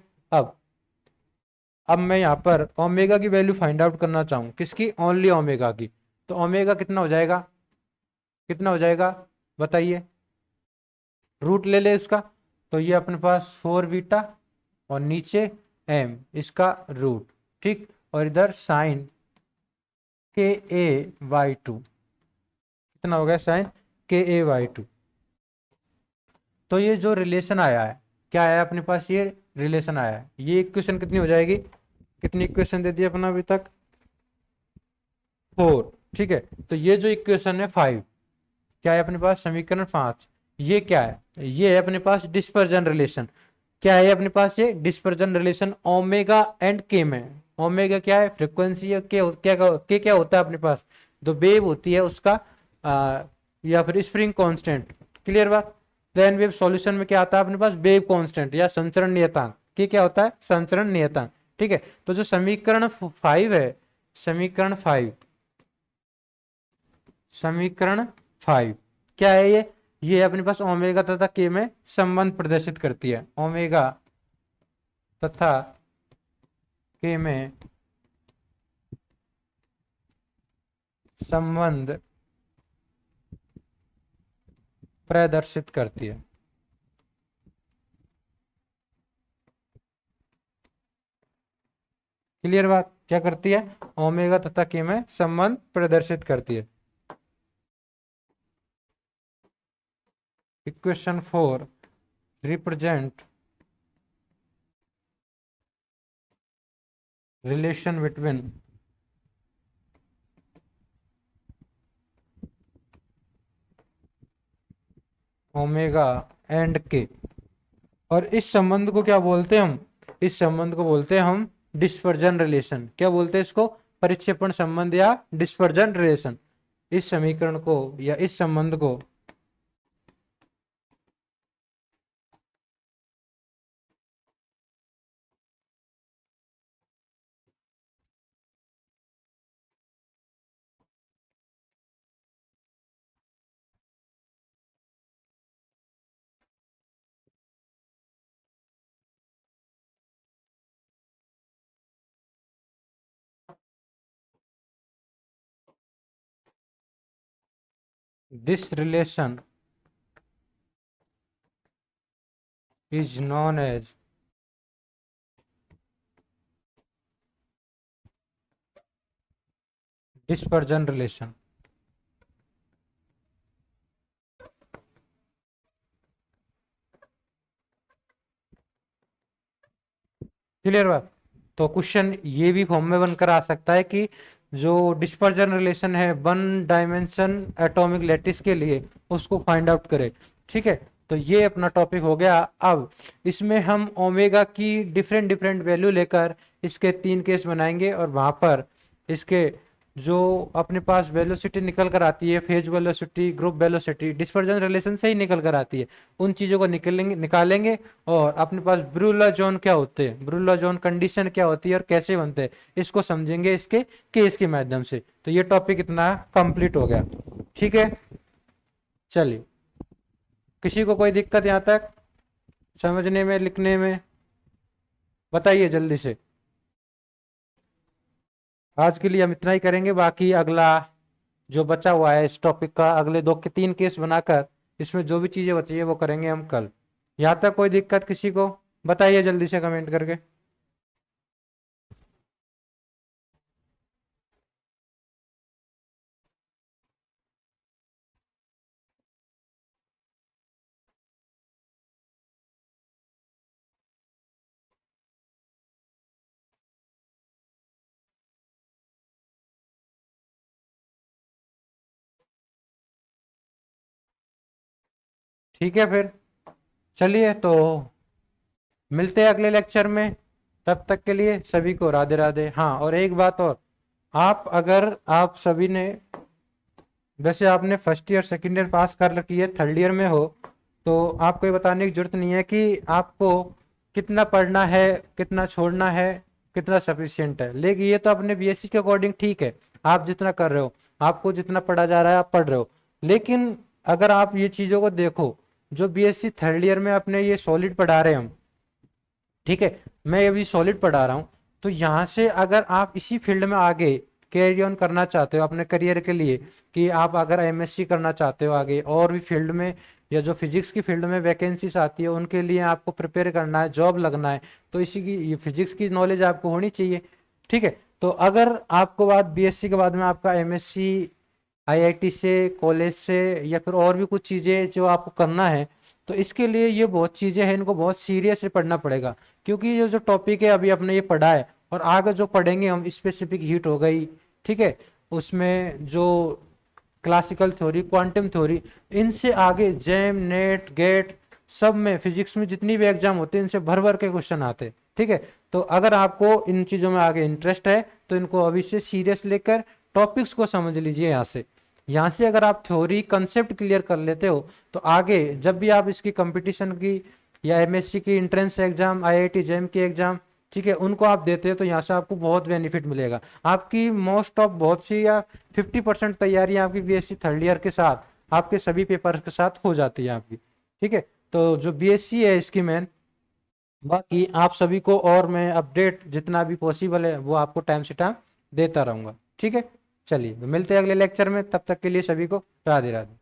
अब मैं यहाँ पर ओमेगा की वैल्यू फाइंड आउट करना चाहूँ, किसकी, ओनली ओमेगा की, तो ओमेगा कितना हो जाएगा, कितना हो जाएगा बताइए, रूट ले ले इसका, तो ये अपने पास 4 बीटा और नीचे एम इसका रूट। ठीक, और इधर साइन के ए बाई 2, कितना हो गया, साइन के ए बाई 2। तो ये जो रिलेशन आया है, क्या आया अपने पास, ये रिलेशन आया है, ये इक्वेशन कितनी हो जाएगी, कितनी इक्वेशन दे दी अपना अभी तक, 4। ठीक है, तो ये जो इक्वेशन है 5, क्या है अपने पास, समीकरण 5, ये क्या है, ये है अपने पास डिस्पर्जन रिलेशन। क्या है अपने पास, ये डिस्पर्जन रिलेशन ओमेगा एंड के में। ओमेगा क्या है, फ्रिक्वेंसी है, के क्या होता है अपने पास, जो वेव होती है उसका या फिर स्प्रिंग कांस्टेंट। क्लियर बात, प्लेन वेव सॉल्यूशन में क्या आता है अपने पास, वेव कांस्टेंट या संचरण नियतांक, की क्या होता है, संचरण नियतांक। ठीक है, तो जो समीकरण 5 है, समीकरण 5 क्या है ये अपने पास ओमेगा तथा के में संबंध प्रदर्शित करती है, ओमेगा तथा के में संबंध प्रदर्शित करती है। क्लियर बात, क्या करती है, ओमेगा तथा के में संबंध प्रदर्शित करती है। Equation 4 represent relation between omega and के, और इस संबंध को क्या बोलते हैं हम, इस संबंध को बोलते हैं हम डिस्पर्जन रिलेशन। क्या बोलते हैं इसको, परिक्षेपण संबंध या डिस्पर्जन रिलेशन। इस समीकरण को या इस संबंध को this relation is known as dispersion relation। Clear बात, तो क्वेश्चन ये भी फॉर्म में बनकर आ सकता है कि जो डिस्पर्जन रिलेशन है वन डायमेंशन एटॉमिक लैटिस के लिए, उसको फाइंड आउट करे। ठीक है, तो ये अपना टॉपिक हो गया। अब इसमें हम ओमेगा की डिफरेंट डिफरेंट वैल्यू लेकर इसके 3 केस बनाएंगे, और वहां पर इसके जो अपने पास वेलोसिटी निकल कर आती है, phase velocity, group velocity, dispersion relation से ही निकल कर आती है, उन चीजों को निकालेंगे। और अपने पास ब्रूला जोन क्या होते हैं, ब्रूला जोन कंडीशन क्या होती है और कैसे बनते हैं, इसको समझेंगे इसके केस के माध्यम से। तो ये टॉपिक इतना कंप्लीट हो गया। ठीक है, चलिए, किसी को कोई दिक्कत यहाँ तक समझने में, लिखने में, बताइए जल्दी से। आज के लिए हम इतना ही करेंगे, बाकी अगला जो बचा हुआ है इस टॉपिक का, अगले 2 के 3 केस बनाकर इसमें जो भी चीजें बची है वो करेंगे हम कल। यहाँ तक कोई दिक्कत किसी को, बताइए जल्दी से कमेंट करके। ठीक है फिर, चलिए तो मिलते हैं अगले लेक्चर में। तब तक के लिए सभी को राधे राधे। हाँ, और एक बात और, आप अगर आप सभी ने, वैसे आपने फर्स्ट ईयर सेकेंड ईयर पास कर रखी है, थर्ड ईयर में हो, तो आपको ये बताने की जरूरत नहीं है कि आपको कितना पढ़ना है, कितना छोड़ना है, कितना सफिशियंट है। लेकिन ये तो अपने बीएससी के अकॉर्डिंग ठीक है, आप जितना कर रहे हो, आपको जितना पढ़ा जा रहा है आप पढ़ रहे हो। लेकिन अगर आप ये चीजों को देखो, जो बीएससी थर्ड ईयर में अपने ये सॉलिड पढ़ा रहे हैं हम, ठीक है, मैं अभी सॉलिड पढ़ा रहा हूँ, तो यहाँ से अगर आप इसी फील्ड में आगे कैरी ऑन करना चाहते हो अपने करियर के लिए, कि आप अगर एमएससी करना चाहते हो आगे और भी फील्ड में, या जो फिजिक्स की फील्ड में वैकेंसीज आती है उनके लिए आपको प्रिपेयर करना है, जॉब लगना है, तो इसी की ये फिजिक्स की नॉलेज आपको होनी चाहिए। ठीक है, तो अगर आपको बाद बीएससी के बाद में आपका एमएससी आईआईटी से, कॉलेज से, या फिर और भी कुछ चीज़ें जो आपको करना है, तो इसके लिए ये बहुत चीज़ें हैं, इनको बहुत सीरियस से पढ़ना पड़ेगा। क्योंकि ये जो टॉपिक है अभी अपने ये पढ़ा है, और आगे जो पढ़ेंगे हम, स्पेसिफिक हीट हो गई, ठीक है, उसमें जो क्लासिकल थ्योरी, क्वांटम थ्योरी, इनसे आगे जैम, नेट, गेट, सब में फिजिक्स में जितनी भी एग्जाम होते हैं इनसे भर भर के क्वेश्चन आते हैं। ठीक है, तो अगर आपको इन चीज़ों में आगे इंटरेस्ट है तो इनको अभी से सीरियस लेकर टॉपिक्स को समझ लीजिए यहाँ से। यहाँ से अगर आप थ्योरी कंसेप्ट क्लियर कर लेते हो तो आगे जब भी आप इसकी कंपटीशन की या एमएससी की एंट्रेंस एग्जाम, आईआईटी जेईई की एग्जाम, ठीक है, उनको आप देते हो तो यहाँ से आपको बहुत बेनिफिट मिलेगा। आपकी मोस्ट ऑफ बहुत सी या 50% तैयारी आपकी बीएससी थर्ड ईयर के साथ आपके सभी पेपर के साथ हो जाती है आपकी, ठीक है। तो जो बीएससी है इसकी मेन, बाकी आप सभी को और मैं अपडेट जितना भी पॉसिबल है वो आपको टाइम से टाइम देता रहूंगा, ठीक है। चलिए मिलते हैं अगले लेक्चर में, तब तक के लिए सभी को राधे राधे।